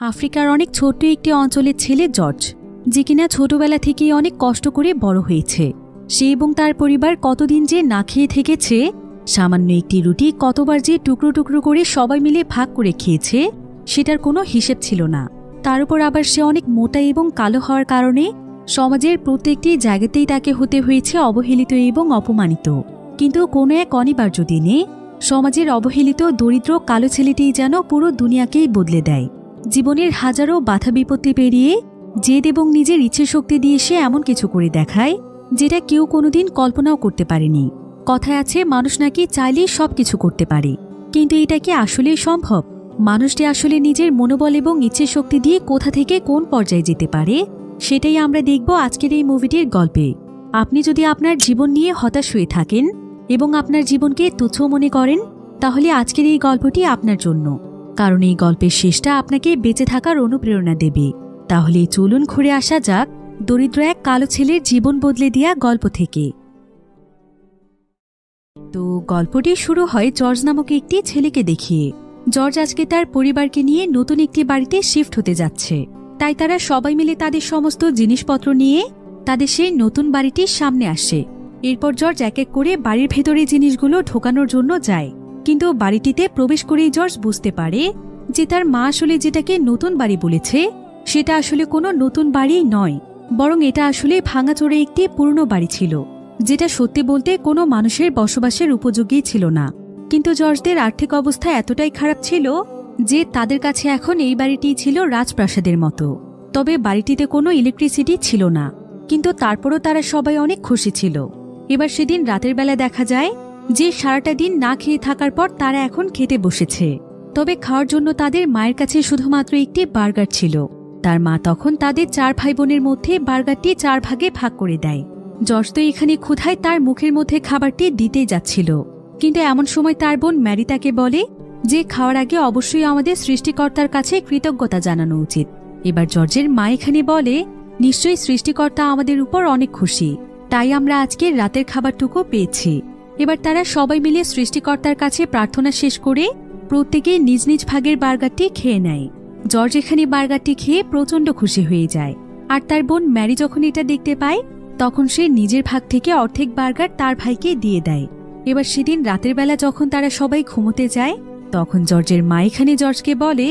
আফ্রিকার অনেক ছোট্ট একটি অঞ্চলের ছেলে জর্জ, যে কিনা ছোটবেলা থেকেই অনেক কষ্ট করে বড় হয়েছে। সে এবং তার পরিবার কতদিন যে না খেয়ে থেকেছে, সামান্য একটি রুটি কতবার যে টুকরো টুকরো করে সবাই মিলে ভাগ করে খেয়েছে সেটার কোনো হিসেব ছিল না। তার উপর আবার সে অনেক মোটা এবং কালো হওয়ার কারণে সমাজের প্রত্যেকটি জায়গাতেই তাকে হতে হয়েছে অবহেলিত এবং অপমানিত। কিন্তু কোনো এক অনিবার্য দিনে সমাজের অবহেলিত দরিদ্র কালো ছেলেটিই যেন পুরো দুনিয়াকেই বদলে দেয়। জীবনের হাজারো বাধা বিপত্তি পেরিয়ে জেদ এবং নিজের ইচ্ছে শক্তি দিয়ে সে এমন কিছু করে দেখায় যেটা কেউ কোনোদিন কল্পনাও করতে পারেনি। কথায় আছে, মানুষ নাকি চাইলেই সবকিছু করতে পারে, কিন্তু এটা কি আসলেই সম্ভব? মানুষটি আসলে নিজের মনোবল এবং ইচ্ছে শক্তি দিয়ে কোথা থেকে কোন পর্যায়ে যেতে পারে সেটাই আমরা দেখব আজকের এই মুভিটির গল্পে। আপনি যদি আপনার জীবন নিয়ে হতাশ হয়ে থাকেন এবং আপনার জীবনকে তুচ্ছ মনে করেন, তাহলে আজকের এই গল্পটি আপনার জন্য, কারণ এই গল্পের শেষটা আপনাকে বেঁচে থাকার অনুপ্রেরণা দেবে। তাহলে চলুন ঘুরে আসা যাক দরিদ্র এক কালো ছেলের জীবন বদলে দেয়া গল্প থেকে। তো গল্পটি শুরু হয় জর্জ নামক একটি ছেলেকে দেখিয়ে। জর্জ আজকে তার পরিবারকে নিয়ে নতুন একটি বাড়িতে শিফট হতে যাচ্ছে, তাই তারা সবাই মিলে তাদের সমস্ত জিনিসপত্র নিয়ে তাদের সেই নতুন বাড়িটির সামনে আসে। এরপর জর্জ এক এক করে বাড়ির ভেতরে জিনিসগুলো ঢোকানোর জন্য যায়, কিন্তু বাড়িটিতে প্রবেশ করেই জর্জ বুঝতে পারে যে তার মা আসলে যেটাকে নতুন বাড়ি বলেছে সেটা আসলে কোনো নতুন বাড়ি নয়, বরং এটা আসলে ভাঙাচোরে একটি পুরনো বাড়ি ছিল, যেটা সত্যি বলতে কোনো মানুষের বসবাসের উপযোগী ছিল না। কিন্তু জর্জদের আর্থিক অবস্থা এতটাই খারাপ ছিল যে তাদের কাছে এখন এই বাড়িটি ছিল রাজপ্রাসাদের মতো। তবে বাড়িটিতে কোনো ইলেকট্রিসিটি ছিল না, কিন্তু তারপরও তারা সবাই অনেক খুশি ছিল। এবার সেদিন রাতের বেলা দেখা যায় যে সারাটা দিন না খেয়ে থাকার পর তারা এখন খেতে বসেছে। তবে খাওয়ার জন্য তাদের মায়ের কাছে শুধুমাত্র একটি বার্গার ছিল। তার মা তখন তাদের 4 ভাই বোনের মধ্যে বার্গারটি 4 ভাগে ভাগ করে দেয়। জর্জ তো এখানে ক্ষুধায় তার মুখের মধ্যে খাবারটি দিতেই যাচ্ছিল, কিন্তু এমন সময় তার বোন ম্যারি তাকে বলে যে খাওয়ার আগে অবশ্যই আমাদের সৃষ্টিকর্তার কাছে কৃতজ্ঞতা জানানো উচিত। এবার জর্জের মা এখানে বলে, নিশ্চয়ই সৃষ্টিকর্তা আমাদের উপর অনেক খুশি, তাই আমরা আজকে রাতের খাবারটুকু পেয়েছি। এবার তারা সবাই মিলে সৃষ্টিকর্তার কাছে প্রার্থনা শেষ করে প্রত্যেকে নিজ নিজ ভাগের বার্গারটি খেয়ে নেয়। জর্জ এখানে বার্গারটি খেয়ে প্রচণ্ড খুশি হয়ে যায়, আর তার বোন ম্যারি যখন এটা দেখতে পায় তখন সে নিজের ভাগ থেকে অর্ধেক বার্গার তার ভাইকে দিয়ে দেয়। এবার সেদিন রাতের বেলা যখন তারা সবাই ঘুমোতে যায় তখন জর্জের মা এখানে জর্জকে বলে,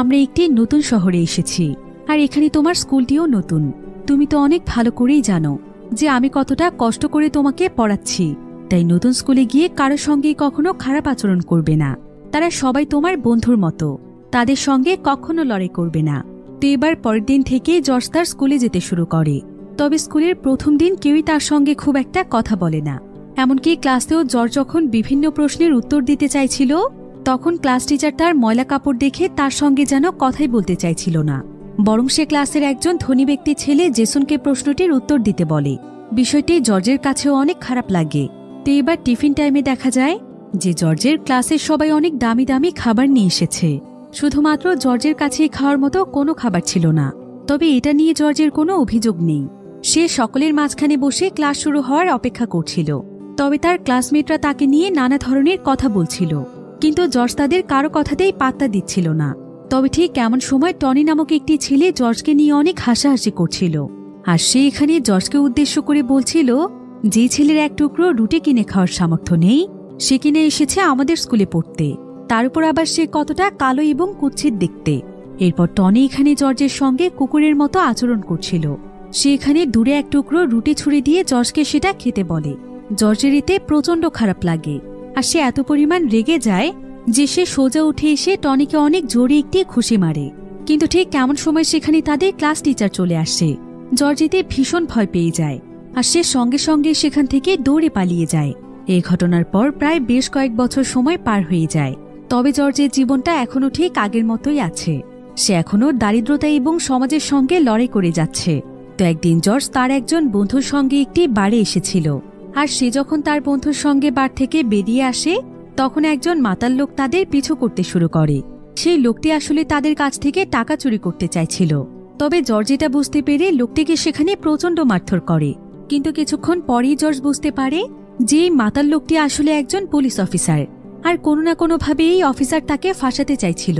আমরা একটি নতুন শহরে এসেছি, আর এখানে তোমার স্কুলটিও নতুন। তুমি তো অনেক ভালো করেই জানো যে আমি কতটা কষ্ট করে তোমাকে পড়াচ্ছি, তাই নতুন স্কুলে গিয়ে কারোর সঙ্গে কখনো খারাপ আচরণ করবে না। তারা সবাই তোমার বন্ধুর মতো, তাদের সঙ্গে কখনো লড়াই করবে না। তো এবার পরের দিন থেকে জর্জ তার স্কুলে যেতে শুরু করে। তবে স্কুলের প্রথম দিন কেউই তার সঙ্গে খুব একটা কথা বলে না। এমনকি ক্লাসেও জর্জ যখন বিভিন্ন প্রশ্নের উত্তর দিতে চাইছিল তখন ক্লাস টিচার তার ময়লা কাপড় দেখে তার সঙ্গে যেন কথাই বলতে চাইছিল না, বরং সে ক্লাসের একজন ধনী ব্যক্তি ছেলে জেসনকে প্রশ্নটির উত্তর দিতে বলে। বিষয়টি জর্জের কাছেও অনেক খারাপ লাগে। তো এবার টিফিন টাইমে দেখা যায় যে জর্জের ক্লাসের সবাই অনেক দামি দামি খাবার নিয়ে এসেছে, শুধুমাত্র জর্জের কাছেই খাওয়ার মতো কোনো খাবার ছিল না। তবে এটা নিয়ে জর্জের কোনো অভিযোগ নেই। সে সকলের মাঝখানে বসে ক্লাস শুরু হওয়ার অপেক্ষা করছিল। তবে তার ক্লাসমেটরা তাকে নিয়ে নানা ধরনের কথা বলছিল, কিন্তু জর্জ তাদের কারো কথাতেই পাত্তা দিচ্ছিল না। তবে ঠিক এমন সময় টনি নামক একটি ছেলে জর্জকে নিয়ে অনেক হাসাহাসি করছিল, আর সে এখানে জর্জকে উদ্দেশ্য করে বলছিল, যে ছেলের এক টুকরো রুটি কিনে খাওয়ার সামর্থ্য নেই সে কিনে এসেছে আমাদের স্কুলে পড়তে, তার উপর আবার সে কতটা কালো এবং কুৎসিত দেখতে। এরপর টনি এখানে জর্জের সঙ্গে কুকুরের মতো আচরণ করছিল। সে এখানে দূরে এক টুকরো রুটি ছুঁড়ে দিয়ে জর্জকে সেটা খেতে বলে। জর্জের এতে প্রচণ্ড খারাপ লাগে, আর সে এত পরিমাণ রেগে যায় যে সে সোজা উঠে এসে টনিকে অনেক জোরে একটি ঘুষি মারে। কিন্তু ঠিক কেমন সময় সেখানে তাদের ক্লাস টিচার চলে আসে। জর্জ এতে ভীষণ ভয় পেয়ে যায়, আর সে সঙ্গে সঙ্গে সেখান থেকে দৌড়ে পালিয়ে যায়। এই ঘটনার পর প্রায় বেশ কয়েক বছর সময় পার হয়ে যায়। তবে জর্জের জীবনটা এখনও ঠিক আগের মতোই আছে। সে এখনও দারিদ্রতা এবং সমাজের সঙ্গে লড়াই করে যাচ্ছে। তো একদিন জর্জ তার একজন বন্ধুর সঙ্গে একটি বারে এসেছিল, আর সে যখন তার বন্ধুর সঙ্গে বার থেকে বেরিয়ে আসে তখন একজন মাতাল লোক তাদের পিছু করতে শুরু করে। সেই লোকটি আসলে তাদের কাছ থেকে টাকা চুরি করতে চাইছিল। তবে জর্জ এটা বুঝতে পেরে লোকটিকে সেখানে প্রচণ্ড মারধর করে। কিন্তু কিছুক্ষণ পরেই জর্জ বুঝতে পারে যে এই মাতাল লোকটি আসলে একজন পুলিশ অফিসার, আর কোনো না কোনোভাবে এই অফিসার তাকে ফাঁসাতে চাইছিল।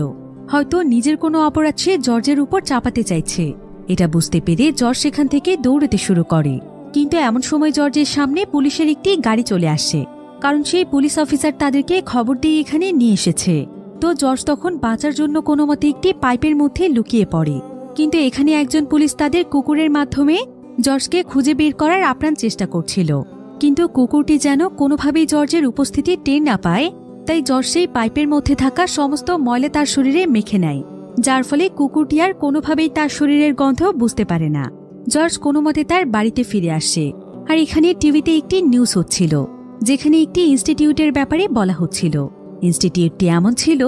হয়তো নিজের কোনো অপরাধ সে জর্জের উপর চাপাতে চাইছে। এটা বুঝতে পেরে জর্জ সেখান থেকে দৌড়াতে শুরু করে। কিন্তু এমন সময় জর্জের সামনে পুলিশের একটি গাড়ি চলে আসে, কারণ সেই পুলিশ অফিসার তাদেরকে খবর দিয়ে এখানে নিয়ে এসেছে। তো জর্জ তখন বাঁচার জন্য কোনো মতে একটি পাইপের মধ্যে লুকিয়ে পড়ে। কিন্তু এখানে একজন পুলিশ তাদের কুকুরের মাধ্যমে জর্জকে খুঁজে বের করার আপ্রাণ চেষ্টা করছিল। কিন্তু কুকুরটি যেন কোনোভাবেই জর্জের উপস্থিতি টের না পায়, তাই জর্জ সেই পাইপের মধ্যে থাকা সমস্ত ময়লা তার শরীরে মেখে নেয়, যার ফলে কুকুরটি আর কোনোভাবেই তার শরীরের গন্ধ বুঝতে পারে না। জর্জ কোনো মতে তার বাড়িতে ফিরে আসে। আর এখানে টিভিতে একটি নিউজ হচ্ছিল, যেখানে একটি ইনস্টিটিউটের ব্যাপারে বলা হচ্ছিল। ইনস্টিটিউটটি এমন ছিল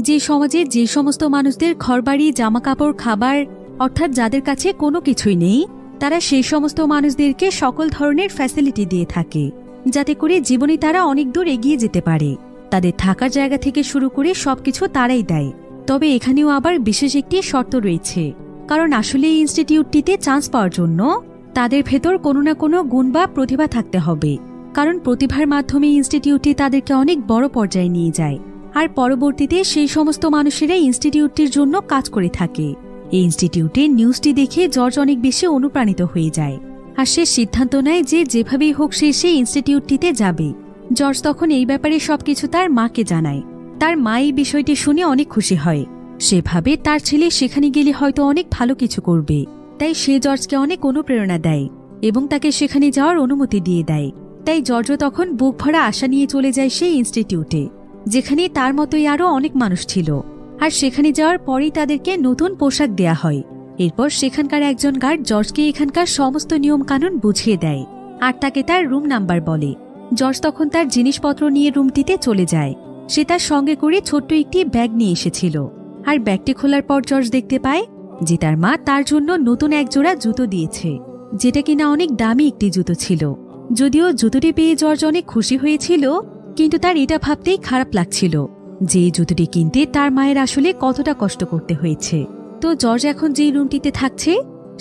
যে সমাজে যে সমস্ত মানুষদের ঘরবাড়ি, জামাকাপড়, খাবার, অর্থাৎ যাদের কাছে কোনো কিছুই নেই, তারা সেই সমস্ত মানুষদেরকে সকল ধরনের ফ্যাসিলিটি দিয়ে থাকে, যাতে করে জীবনে তারা অনেক দূর এগিয়ে যেতে পারে। তাদের থাকার জায়গা থেকে শুরু করে সবকিছু তারাই দেয়। তবে এখানেও আবার বিশেষ একটি শর্ত রয়েছে, কারণ আসলে এই ইনস্টিটিউটটিতে চান্স পাওয়ার জন্য তাদের ভেতর কোনো না কোনো গুণ বা প্রতিভা থাকতে হবে। কারণ প্রতিভার মাধ্যমে ইনস্টিটিউটটি তাদেরকে অনেক বড় পর্যায়ে নিয়ে যায়, আর পরবর্তীতে সেই সমস্ত মানুষেরাই ইনস্টিটিউটটির জন্য কাজ করে থাকে। এই ইনস্টিটিউটে নিউজটি দেখে জর্জ অনেক বেশি অনুপ্রাণিত হয়ে যায়, আর সে সিদ্ধান্ত নেয় যে যেভাবেই হোক সে সেই ইনস্টিটিউটটিতে যাবে। জর্জ তখন এই ব্যাপারে সবকিছু তার মাকে জানায়। তার মা এই বিষয়টি শুনে অনেক খুশি হয়। সেভাবে তার ছেলে সেখানে গেলে হয়তো অনেক ভালো কিছু করবে, তাই সে জর্জকে অনেক অনুপ্রেরণা দেয় এবং তাকে সেখানে যাওয়ার অনুমতি দিয়ে দেয়। তাই জর্জ তখন বুক ভরা আশা নিয়ে চলে যায় সেই ইনস্টিটিউটে, যেখানে তার মতোই আরও অনেক মানুষ ছিল। আর সেখানে যাওয়ার পরেই তাদেরকে নতুন পোশাক দেয়া হয়। এরপর সেখানকার একজন গার্ড জর্জকে এখানকার সমস্ত নিয়ম কানুন বুঝিয়ে দেয়, আর তাকে তার রুম নাম্বার বলে। জর্জ তখন তার জিনিসপত্র নিয়ে রুমটিতে চলে যায়। সে তার সঙ্গে করে ছোট্ট একটি ব্যাগ নিয়ে এসেছিল, আর ব্যাগটি খোলার পর জর্জ দেখতে পায় যে তার মা তার জন্য নতুন একজোড়া জুতো দিয়েছে, যেটা কিনা অনেক দামি একটি জুতো ছিল। যদিও জুতোটি পেয়ে জর্জ অনেক খুশি হয়েছিল, কিন্তু তার এটা ভাবতেই খারাপ লাগছিল যে এই জুতোটি কিনতে তার মায়ের আসলে কতটা কষ্ট করতে হয়েছে। তো জর্জ এখন যেই রুমটিতে থাকছে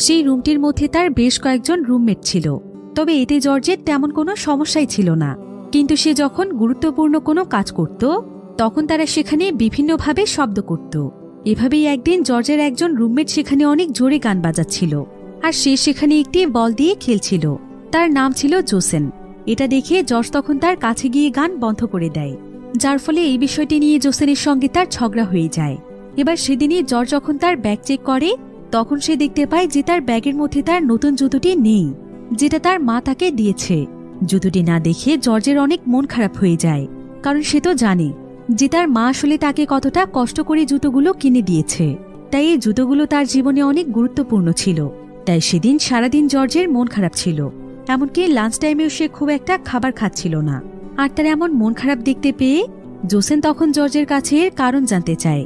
সেই রুমটির মধ্যে তার বেশ কয়েকজন রুমমেট ছিল। তবে এতে জর্জের তেমন কোনো সমস্যাই ছিল না, কিন্তু সে যখন গুরুত্বপূর্ণ কোনো কাজ করত তখন তারা সেখানে বিভিন্নভাবে শব্দ করত। এভাবেই একদিন জর্জের একজন রুমমেট সেখানে অনেক জোরে গান বাজাচ্ছিল, আর সে সেখানে একটি বল দিয়ে খেলছিল। তার নাম ছিল জোসেন। এটা দেখে জর্জ তখন তার কাছে গিয়ে গান বন্ধ করে দেয়, যার ফলে এই বিষয়টি নিয়ে জোসেনের সঙ্গে তার ঝগড়া হয়ে যায়। এবার সেদিনই জর্জ যখন তার ব্যাগ চেক করে তখন সে দেখতে পায় যে তার ব্যাগের মধ্যে তার নতুন জুতোটি নেই, যেটা তার মা তাকে দিয়েছে। জুতোটি না দেখে জর্জের অনেক মন খারাপ হয়ে যায়, কারণ সে তো জানে যে তার মা আসলে তাকে কতটা কষ্ট করে জুতোগুলো কিনে দিয়েছে। তাই এই জুতোগুলো তার জীবনে অনেক গুরুত্বপূর্ণ ছিল। তাই সেদিন সারাদিন জর্জের মন খারাপ ছিল, এমনকি লাঞ্চ টাইমেও সে খুব একটা খাবার খাচ্ছিল না। আর তার এমন মন খারাপ দেখতে পেয়ে জোসেন তখন জর্জের কাছে এর কারণ জানতে চায়।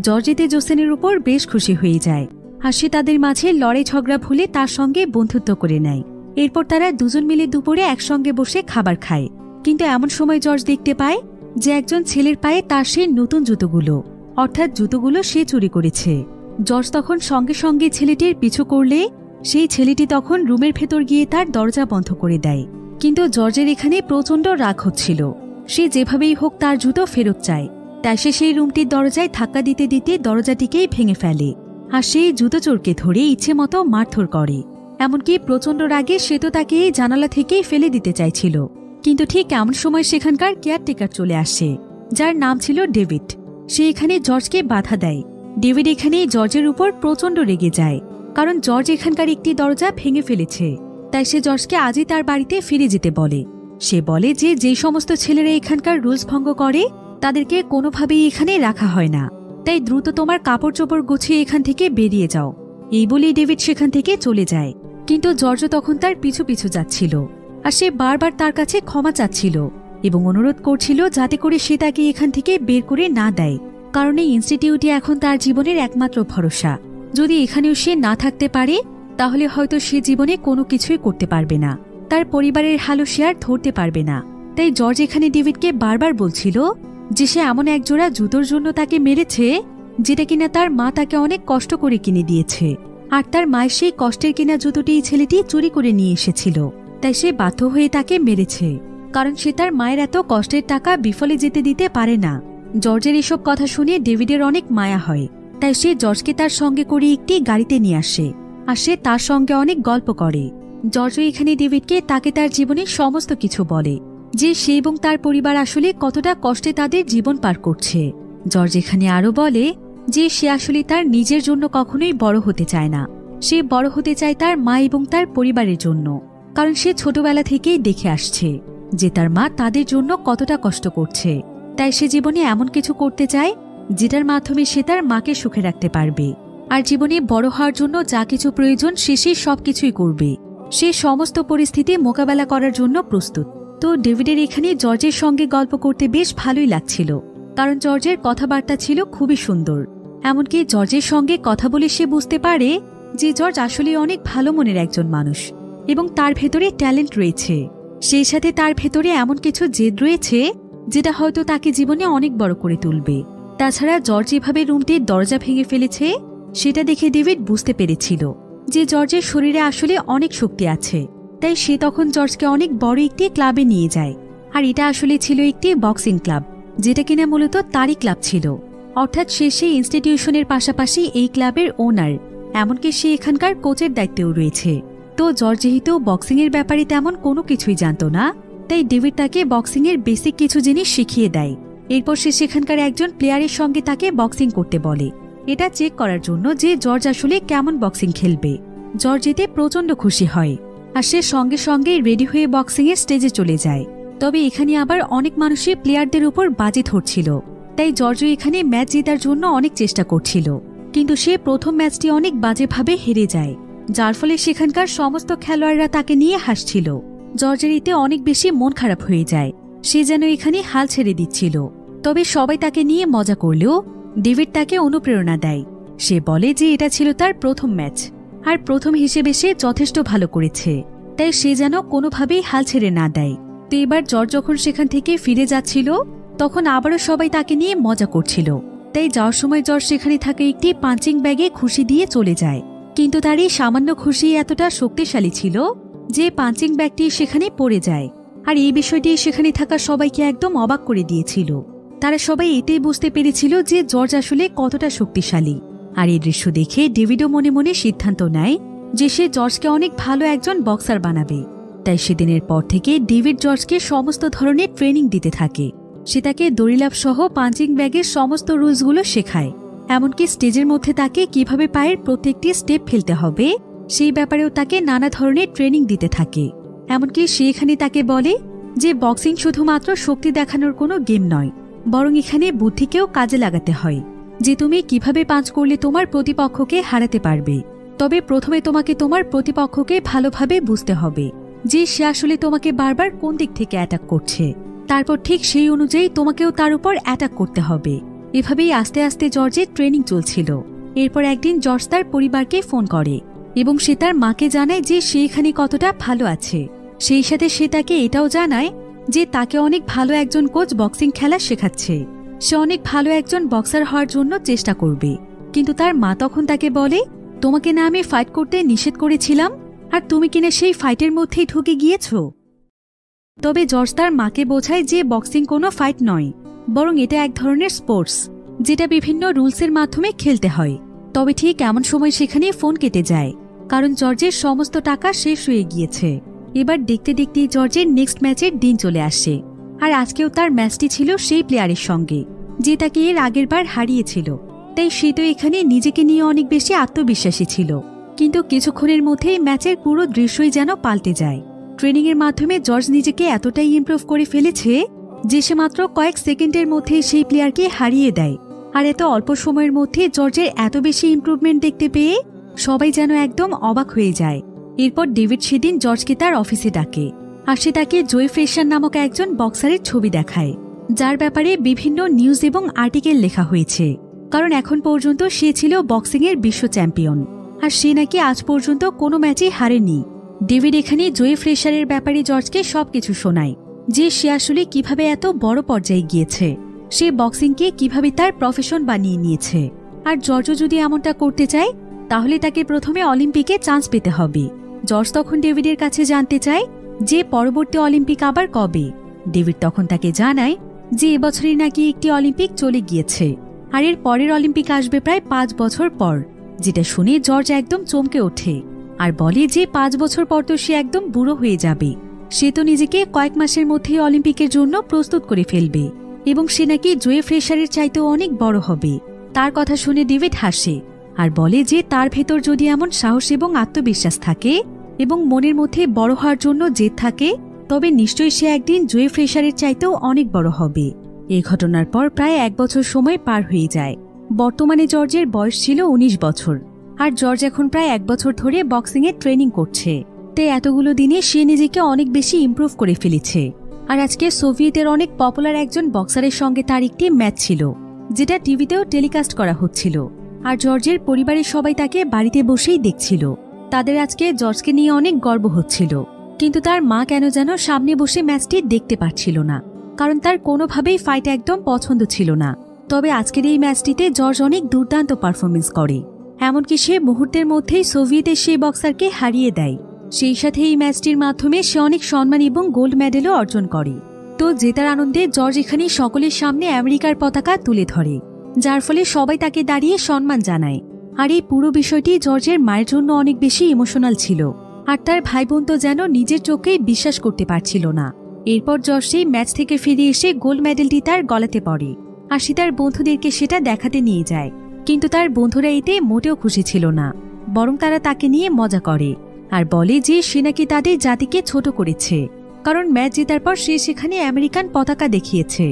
জর্জ এতে জোসেনের উপর বেশ খুশি হয়ে যায়, আর সে তাদের মাঝে লড়াই ঝগড়া ভুলে তার সঙ্গে বন্ধুত্ব করে নেয়। এরপর তারা দুজন মিলে দুপুরে একসঙ্গে বসে খাবার খায়। কিন্তু এমন সময় জর্জ দেখতে পায় যে একজন ছেলের পায়ে তার সেই নতুন জুতোগুলো, অর্থাৎ জুতোগুলো সে চুরি করেছে। জর্জ তখন সঙ্গে সঙ্গে ছেলেটির পিছু করলে সেই ছেলেটি তখন রুমের ভেতর গিয়ে তার দরজা বন্ধ করে দেয়। কিন্তু জর্জের এখানে প্রচণ্ড রাগ হচ্ছিল। সে যেভাবেই হোক তার জুতো ফেরত চায়, তাই সে সেই রুমটির দরজায় ধাক্কা দিতে দিতে দরজাটিকেই ভেঙে ফেলে, আর সেই জুতো চোরকে ধরে ইচ্ছে মতো মারধর করে। এমনকি প্রচণ্ড রাগে সে তো তাকে এই জানালা থেকেই ফেলে দিতে চাইছিল। কিন্তু ঠিক এমন সময় সেখানকার কেয়ারটেকার চলে আসে, যার নাম ছিল ডেভিড। সে এখানে জর্জকে বাধা দেয়। ডেভিড এখানে জর্জের উপর প্রচণ্ড রেগে যায়, কারণ জর্জ এখানকার একটি দরজা ভেঙে ফেলেছে। তাই সে জর্জকে আজই তার বাড়িতে ফিরে যেতে বলে। সে বলে যে যেই সমস্ত ছেলেরা এখানকার রুলস ভঙ্গ করে তাদেরকে কোনোভাবেই এখানে রাখা হয় না, তাই দ্রুত তোমার কাপড় চোপড় গুছিয়ে এখান থেকে বেরিয়ে যাও। এই বলেই ডেভিড সেখান থেকে চলে যায়। কিন্তু জর্জ তখন তার পিছু পিছু যাচ্ছিল, আর সে বারবার তার কাছে ক্ষমা চাচ্ছিল এবং অনুরোধ করছিল যাতে করে সে তাকে এখান থেকে বের করে না দেয়, কারণ এই ইনস্টিটিউটই এখন তার জীবনের একমাত্র ভরসা। যদি এখানেও সে না থাকতে পারে তাহলে হয়তো সে জীবনে কোনো কিছুই করতে পারবে না, তার পরিবারের হালও সে আর ধরতে পারবে না। তাই জর্জ এখানে ডেভিডকে বারবার বলছিল যে সে এমন এক জোড়া জুতোর জন্য তাকে মেরেছে যেটা কিনা তার মা তাকে অনেক কষ্ট করে কিনে দিয়েছে, আর তার মায়ের সেই কষ্টের কিনা জুতোটি ছেলেটি চুরি করে নিয়ে এসেছিল। তাই সে বাধ্য হয়ে তাকে মেরেছে, কারণ সে তার মায়ের এত কষ্টের টাকা বিফলে যেতে দিতে পারে না। জর্জের এসব কথা শুনে ডেভিডের অনেক মায়া হয়, তাই সে জর্জকে তার সঙ্গে করে একটি গাড়িতে নিয়ে আসে আর সে তার সঙ্গে অনেক গল্প করে। জর্জ এখানে ডেভিডকে তাকে তার জীবনের সমস্ত কিছু বলে, যে সে এবং তার পরিবার আসলে কতটা কষ্টে তাদের জীবন পার করছে। জর্জ এখানে আরও বলে যে সে আসলে তার নিজের জন্য কখনোই বড় হতে চায় না, সে বড় হতে চায় তার মা এবং তার পরিবারের জন্য, কারণ সে ছোটবেলা থেকেই দেখে আসছে যে তার মা তাদের জন্য কতটা কষ্ট করছে। তাই সে জীবনে এমন কিছু করতে চায় যেটার মাধ্যমে সে তার মাকে সুখে রাখতে পারবে, আর জীবনে বড় হওয়ার জন্য যা কিছু প্রয়োজন সে সবকিছুই করবে। সে সমস্ত পরিস্থিতি মোকাবেলা করার জন্য প্রস্তুত। তো ডেভিডের এখানে জর্জের সঙ্গে গল্প করতে বেশ ভালোই লাগছিল, কারণ জর্জের কথাবার্তা ছিল খুবই সুন্দর। এমনকি জর্জের সঙ্গে কথা বলে সে বুঝতে পারে যে জর্জ আসলে অনেক ভালো মনের একজন মানুষ এবং তার ভেতরে ট্যালেন্ট রয়েছে। সেই সাথে তার ভেতরে এমন কিছু জেদ রয়েছে যেটা হয়তো তাকে জীবনে অনেক বড় করে তুলবে। তাছাড়া জর্জ এভাবে রুমটির দরজা ভেঙে ফেলেছে সেটা দেখে ডেভিড বুঝতে পেরেছিল যে জর্জের শরীরে আসলে অনেক শক্তি আছে। তাই সে তখন জর্জকে অনেক বড় একটি ক্লাবে নিয়ে যায়, আর এটা আসলে ছিল একটি বক্সিং ক্লাব, যেটা কিনা মূলত তারই ক্লাব ছিল। অর্থাৎ সে সেই ইনস্টিটিউশনের পাশাপাশি এই ক্লাবের ওনার, এমনকি সে এখানকার কোচের দায়িত্বেও রয়েছে। তো জর্জ যেহেতু বক্সিংয়ের ব্যাপারে তেমন কোনো কিছুই জানত না, তাই ডেভিড তাকে বক্সিংয়ের বেসিক কিছু জিনিস শিখিয়ে দেয়। এরপর সে সেখানকার একজন প্লেয়ারের সঙ্গে তাকে বক্সিং করতে বলে, এটা চেক করার জন্য যে জর্জ আসলে কেমন বক্সিং খেলবে। জর্জ এতে প্রচণ্ড খুশি হয় আর সে সঙ্গে সঙ্গে রেডি হয়ে বক্সিংয়ের স্টেজে চলে যায়। তবে এখানে আবার অনেক মানুষই প্লেয়ারদের উপর বাজি ধরছিল, তাই জর্জও এখানে ম্যাচ জেতার জন্য অনেক চেষ্টা করছিল, কিন্তু সে প্রথম ম্যাচটি অনেক বাজেভাবে হেরে যায়, যার ফলে সেখানকার সমস্ত খেলোয়াড়রা তাকে নিয়ে হাসছিল। জর্জের এতে অনেক বেশি মন খারাপ হয়ে যায়, সে যেন এখানে হাল ছেড়ে দিচ্ছিল। তবে সবাই তাকে নিয়ে মজা করলেও ডেভিড তাকে অনুপ্রেরণা দেয়। সে বলে যে এটা ছিল তার প্রথম ম্যাচ, আর প্রথম হিসেবে সে যথেষ্ট ভালো করেছে, তাই সে যেন কোনোভাবেই হাল ছেড়ে না দেয়। তো এবার জর্জ যখন সেখান থেকে ফিরে যাচ্ছিল তখন আবারও সবাই তাকে নিয়ে মজা করছিল, তাই যাওয়ার সময় জর্জ সেখানে থাকা একটি পাঞ্চিং ব্যাগে খুশি দিয়ে চলে যায়। কিন্তু তার এই সামান্য খুশি এতটা শক্তিশালী ছিল যে পাঞ্চিং ব্যাগটি সেখানে পড়ে যায়, আর এই বিষয়টি সেখানে থাকা সবাইকে একদম অবাক করে দিয়েছিল। তারা সবাই এতেই বুঝতে পেরেছিল যে জর্জ আসলে কতটা শক্তিশালী। আর এই দৃশ্য দেখে ডেভিডও মনে মনে সিদ্ধান্ত নেয় যে সে জর্জকে অনেক ভালো একজন বক্সার বানাবে। তাই সেদিনের পর থেকে ডেভিড জর্জকে সমস্ত ধরনের ট্রেনিং দিতে থাকে। সে তাকে দড়িলাফ সহ পাঞ্চিং ব্যাগের সমস্ত রুলসগুলো শেখায়, এমনকি স্টেজের মধ্যে তাকে কিভাবে পায়ের প্রত্যেকটি স্টেপ ফেলতে হবে সেই ব্যাপারেও তাকে নানা ধরনের ট্রেনিং দিতে থাকে। এমনকি সে এখানে তাকে বলে যে বক্সিং শুধুমাত্র শক্তি দেখানোর কোনো গেম নয়, বরং এখানে বুদ্ধিকেও কাজে লাগাতে হয়, যে তুমি কিভাবে পাঞ্চ করলে তোমার প্রতিপক্ষকে হারাতে পারবে। তবে প্রথমে তোমাকে তোমার প্রতিপক্ষকে ভালোভাবে বুঝতে হবে যে সে আসলে তোমাকে বারবার কোন দিক থেকে অ্যাটাক করছে, তারপর ঠিক সেই অনুযায়ী তোমাকেও তার উপর অ্যাটাক করতে হবে। এভাবেই আস্তে আস্তে জর্জের ট্রেনিং চলছিল। এরপর একদিন জর্জ তার পরিবারকে ফোন করে এবং সে তার মাকে জানায় যে সে এখানে কতটা ভালো আছে। সেই সাথে সে তাকে এটাও জানায় যে তাকে অনেক ভালো একজন কোচ বক্সিং খেলা শেখাচ্ছে, সে অনেক ভালো একজন বক্সার হওয়ার জন্য চেষ্টা করবে। কিন্তু তার মা তখন তাকে বলে, তোমাকে না আমি ফাইট করতে নিষেধ করেছিলাম, আর তুমি কিনা সেই ফাইটের মধ্যেই ঢুকে গিয়েছ। তবে জর্জ তার মাকে বোঝায় যে বক্সিং কোনো ফাইট নয়, বরং এটা এক ধরনের স্পোর্টস, যেটা বিভিন্ন রুলসের মাধ্যমে খেলতে হয়। তবে ঠিক এমন সময় সেখানে ফোন কেটে যায়, কারণ জর্জের সমস্ত টাকা শেষ হয়ে গিয়েছে। এবার দেখতে দেখতেই জর্জের নেক্সট ম্যাচের দিন চলে আসে, আর আজকেও তার ম্যাচটি ছিল সেই প্লেয়ারের সঙ্গে যে তাকে এর আগের বার হারিয়েছিল। তাই সে তো এখানে নিজেকে নিয়ে অনেক বেশি আত্মবিশ্বাসী ছিল। কিন্তু কিছুক্ষণের মধ্যেই ম্যাচের পুরো দৃশ্যই যেন পাল্টে যায়। ট্রেনিংয়ের মাধ্যমে জর্জ নিজেকে এতটাই ইমপ্রুভ করে ফেলেছে যে সে মাত্র কয়েক সেকেন্ডের মধ্যে সেই প্লেয়ারকে হারিয়ে দেয়। আর এত অল্প সময়ের মধ্যে জর্জের এত বেশি ইমপ্রুভমেন্ট দেখতে পেয়ে সবাই যেন একদম অবাক হয়ে যায়। এরপর ডেভিড সেদিন জর্জকে তার অফিসে ডাকে, আর সে তাকে জয় ফ্রেশার নামক একজন বক্সারের ছবি দেখায়, যার ব্যাপারে বিভিন্ন নিউজ এবং আর্টিকেল লেখা হয়েছে। কারণ এখন পর্যন্ত সে ছিল বক্সিংয়ের বিশ্ব চ্যাম্পিয়ন, আর সে নাকি আজ পর্যন্ত কোনো ম্যাচে হারেনি। ডেভিড এখানে জয় ফ্রেশারের ব্যাপারে জর্জকে সবকিছু শোনায়, যে সে আসলে কিভাবে এত বড় পর্যায়ে গিয়েছে, সে বক্সিংকে কিভাবে তার প্রফেশন বানিয়ে নিয়েছে। আর জর্জও যদি এমনটা করতে চায় তাহলে তাকে প্রথমে অলিম্পিকে চান্স পেতে হবে। জর্জ তখন ডেভিডের কাছে জানতে চায় যে পরবর্তী অলিম্পিক আবার কবে। ডেভিড তখন তাকে জানায় যে এবছরই নাকি একটি অলিম্পিক চলে গিয়েছে আর এর পরের অলিম্পিক আসবে প্রায় 5 বছর পর। যেটা শুনে জর্জ একদম চমকে ওঠে আর বলে যে 5 বছর পর তো সে একদম বুড়ো হয়ে যাবে, সে তো নিজেকে কয়েক মাসের মধ্যেই অলিম্পিকের জন্য প্রস্তুত করে ফেলবে এবং সে নাকি জোয়ে ফ্রেশারের চাইতেও অনেক বড় হবে। তার কথা শুনে ডেভিড হাসে আর বলে যে তার ভেতর যদি এমন সাহস এবং আত্মবিশ্বাস থাকে এবং মনের মধ্যে বড় হওয়ার জন্য জেদ থাকে তবে নিশ্চয়ই সে একদিন জোয়ে ফ্রেশারের চাইতেও অনেক বড় হবে। এই ঘটনার পর প্রায় 1 বছর সময় পার হয়ে যায়। বর্তমানে জর্জের বয়স ছিল 19 বছর আর জর্জ এখন প্রায় 1 বছর ধরে বক্সিংয়ে ট্রেনিং করছে। তাই এতগুলো দিনে সে নিজেকে অনেক বেশি ইমপ্রুভ করে ফেলেছে। আর আজকে সোভিয়েতের অনেক পপুলার একজন বক্সারের সঙ্গে তার একটি ম্যাচ ছিল যেটা টিভিতেও টেলিকাস্ট করা হচ্ছিল আর জর্জের পরিবারের সবাই তাকে বাড়িতে বসেই দেখছিল। তাদের আজকে জর্জকে নিয়ে অনেক গর্ব হচ্ছিল, কিন্তু তার মা কেন যেন সামনে বসে ম্যাচটি দেখতে পারছিল না, কারণ তার কোনোভাবেই ফাইট একদম পছন্দ ছিল না। তবে আজকের এই ম্যাচটিতে জর্জ অনেক দুর্দান্ত পারফরমেন্স করে, এমনকি সে মুহূর্তের মধ্যেই সোভিয়েতের সেই বক্সারকে হারিয়ে দেয়। সেই সাথে এই ম্যাচটির মাধ্যমে সে অনেক সম্মান এবং গোল্ড মেডেলও অর্জন করে। তো জেতার আনন্দে জর্জ এখানে সকলের সামনে আমেরিকার পতাকা তুলে ধরে, যার ফলে সবাই তাকে দাঁড়িয়ে সম্মান জানায়। আর এই পুরো বিষয়টি জর্জের মায়ের জন্য অনেক বেশি ইমোশনাল ছিল আর তার ভাই বোন তো যেন নিজের চোখেই বিশ্বাস করতে পারছিল না। এরপর জর্জ সেই ম্যাচ থেকে ফিরে এসে গোল্ড মেডেলটি তার গলাতে পড়ে আর সে তার বন্ধুদেরকে সেটা দেখাতে নিয়ে যায়, কিন্তু তার বন্ধুরা এতে মোটেও খুশি ছিল না, বরং তারা তাকে নিয়ে মজা করে আর বলে যে সে নাকি তাদের জাতিকে ছোট করেছে, কারণ ম্যাচ জেতার পর সে সেখানে আমেরিকান পতাকা দেখিয়েছে।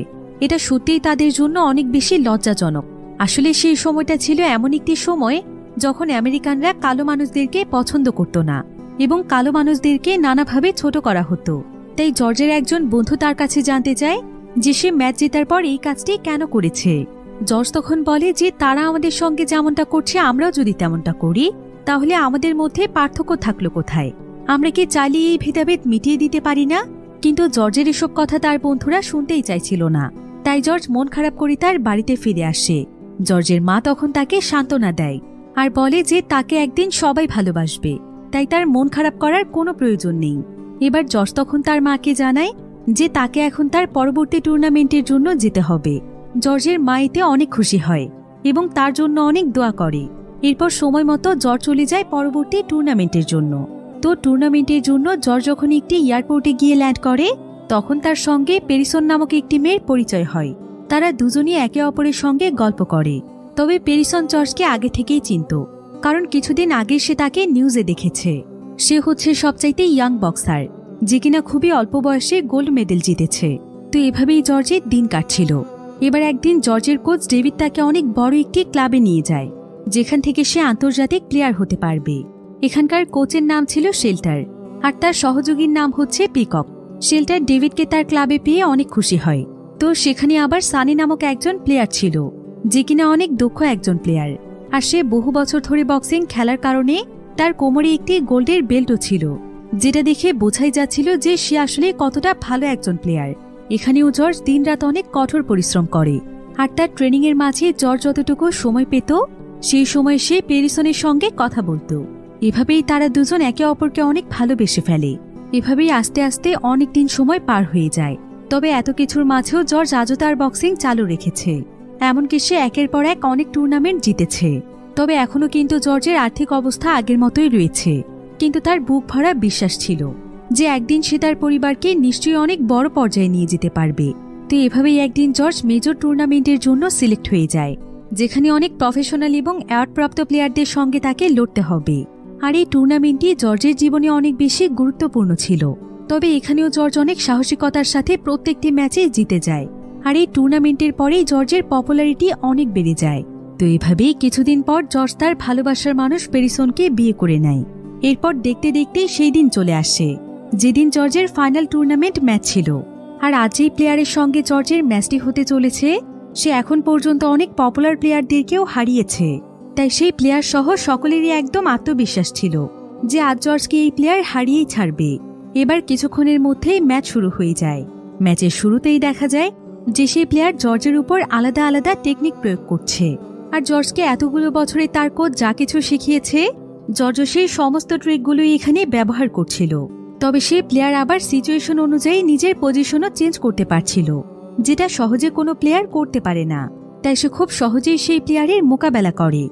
এটা সত্যিই তাদের জন্য অনেক বেশি লজ্জাজনক। আসলে সেই সময়টা ছিল এমন একটি সময় যখন আমেরিকানরা কালো মানুষদেরকে পছন্দ করত না এবং কালো মানুষদেরকে নানাভাবে ছোট করা হতো। তাই জর্জের একজন বন্ধু তার কাছে জানতে চায় যে সে ম্যাচ জেতার পর এই কাজটি কেন করেছে। জর্জ তখন বলে যে তারা আমাদের সঙ্গে যেমনটা করছে আমরাও যদি তেমনটা করি তাহলে আমাদের মধ্যে পার্থক্য থাকলো কোথায়? আমরা কি চাইলে এই ভেদাভেদ মিটিয়ে দিতে পারি না? কিন্তু জর্জের এসব কথা তার বন্ধুরা শুনতেই চাইছিল না। তাই জর্জ মন খারাপ করে তার বাড়িতে ফিরে আসে। জর্জের মা তখন তাকে সান্ত্বনা দেয় আর বলে যে তাকে একদিন সবাই ভালোবাসবে, তাই তার মন খারাপ করার কোনো প্রয়োজন নেই। এবার জর্জ তখন তার মাকে জানায় যে তাকে এখন তার পরবর্তী টুর্নামেন্টের জন্য যেতে হবে। জর্জের মা এতে অনেক খুশি হয় এবং তার জন্য অনেক দোয়া করে। এরপর সময় মতো জর্জ চলে যায় পরবর্তী টুর্নামেন্টের জন্য। তো টুর্নামেন্টের জন্য জর্জ যখন একটি এয়ারপোর্টে গিয়ে ল্যান্ড করে তখন তার সঙ্গে পেরিসন নামক একটি মেয়ের পরিচয় হয়। তারা দুজনই একে অপরের সঙ্গে গল্প করে। তবে পেরিসন জর্জকে আগে থেকেই চিনত, কারণ কিছুদিন আগে সে তাকে নিউজে দেখেছে। সে হচ্ছে সবচাইতে ইয়াং বক্সার যে কিনা খুবই অল্প বয়সে গোল্ড মেডেল জিতেছে। তো এভাবেই জর্জের দিন কাটছিল। এবার একদিন জর্জের কোচ ডেভিড তাকে অনেক বড় একটি ক্লাবে নিয়ে যায় যেখান থেকে সে আন্তর্জাতিক প্লেয়ার হতে পারবে। এখানকার কোচের নাম ছিল শেল্টার আর তার সহযোগীর নাম হচ্ছে পিকক। শেল্টার ডেভিডকে তার ক্লাবে পেয়ে অনেক খুশি হয়। তো সেখানে আবার সানি নামক একজন প্লেয়ার ছিল যে কিনা অনেক দক্ষ একজন প্লেয়ার, আর সে বহু বছর ধরে বক্সিং খেলার কারণে তার কোমরে একটি গোল্ডের বেল্টও ছিল, যেটা দেখে বোঝাই যাচ্ছিল যে সে আসলে কতটা ভালো একজন প্লেয়ার। এখানেও জর্জ দিনরাত অনেক কঠোর পরিশ্রম করে আর তার ট্রেনিং এর মাঝে জর্জ যতটুকু সময় পেত সেই সময় সে পেরিসনের সঙ্গে কথা বলতো। এভাবেই তারা দুজন একে অপরকে অনেক ভালোবেসে ফেলে। এভাবেই আস্তে আস্তে অনেক দিন সময় পার হয়ে যায়। তবে এত কিছুর মাঝেও জর্জ আজও তার বক্সিং চালু রেখেছে, এমনকি সে একের পর এক অনেক টুর্নামেন্ট জিতেছে। তবে এখনো কিন্তু জর্জের আর্থিক অবস্থা আগের মতোই রয়েছে, কিন্তু তার বুক ভরা বিশ্বাস ছিল যে একদিন সে তার পরিবারকে নিশ্চয়ই অনেক বড় পর্যায়ে নিয়ে যেতে পারবে। তো এভাবেই একদিন জর্জ মেজর টুর্নামেন্টের জন্য সিলেক্ট হয়ে যায়, যেখানে অনেক প্রফেশনাল এবং অ্যাওয়ার্ডপ্রাপ্ত প্লেয়ারদের সঙ্গে তাকে লড়তে হবে। আর এই টুর্নামেন্টটি জর্জের জীবনে অনেক বেশি গুরুত্বপূর্ণ ছিল। তবে এখানেও জর্জ অনেক সাহসিকতার সাথে প্রত্যেকটি ম্যাচে জিতে যায়। আর এই টুর্নামেন্টের পরেই জর্জের পপুলারিটি অনেক বেড়ে যায়। তো এভাবেই কিছুদিন পর জর্জ তার ভালোবাসার মানুষ পেরিসনকে বিয়ে করে নেয়। এরপর দেখতে দেখতেই সেই দিন চলে আসে যেদিন জর্জের ফাইনাল টুর্নামেন্ট ম্যাচ ছিল। আর আজ এই প্লেয়ারের সঙ্গে জর্জের ম্যাচটি হতে চলেছে সে এখন পর্যন্ত অনেক পপুলার প্লেয়ারদেরকেও হারিয়েছে। তাই সেই প্লেয়ার সহ সকলেরই একদম আত্মবিশ্বাস ছিল যে আজ জর্জকে এই প্লেয়ার হারিয়েই ছাড়বে। এবার কিছুক্ষণের মধ্যেই ম্যাচ শুরু হয়ে যায়। ম্যাচের শুরুতেই দেখা যায় যে সেই প্লেয়ার জর্জের উপর আলাদা আলাদা টেকনিক প্রয়োগ করছে। আর জর্জকে এতগুলো বছরে তার কোচ যা কিছু শিখিয়েছে জর্জ সেই সমস্ত ট্রিকগুলোই এখানে ব্যবহার করছিল। তবে সেই প্লেয়ার আবার সিচুয়েশন অনুযায়ী নিজের পজিশনও চেঞ্জ করতে পারছিল। যেটা সহজে কোনো প্লেয়ার করতে পারে না। তাই সে খুব সহজেই সেই প্লেয়ারের মোকাবেলা করে,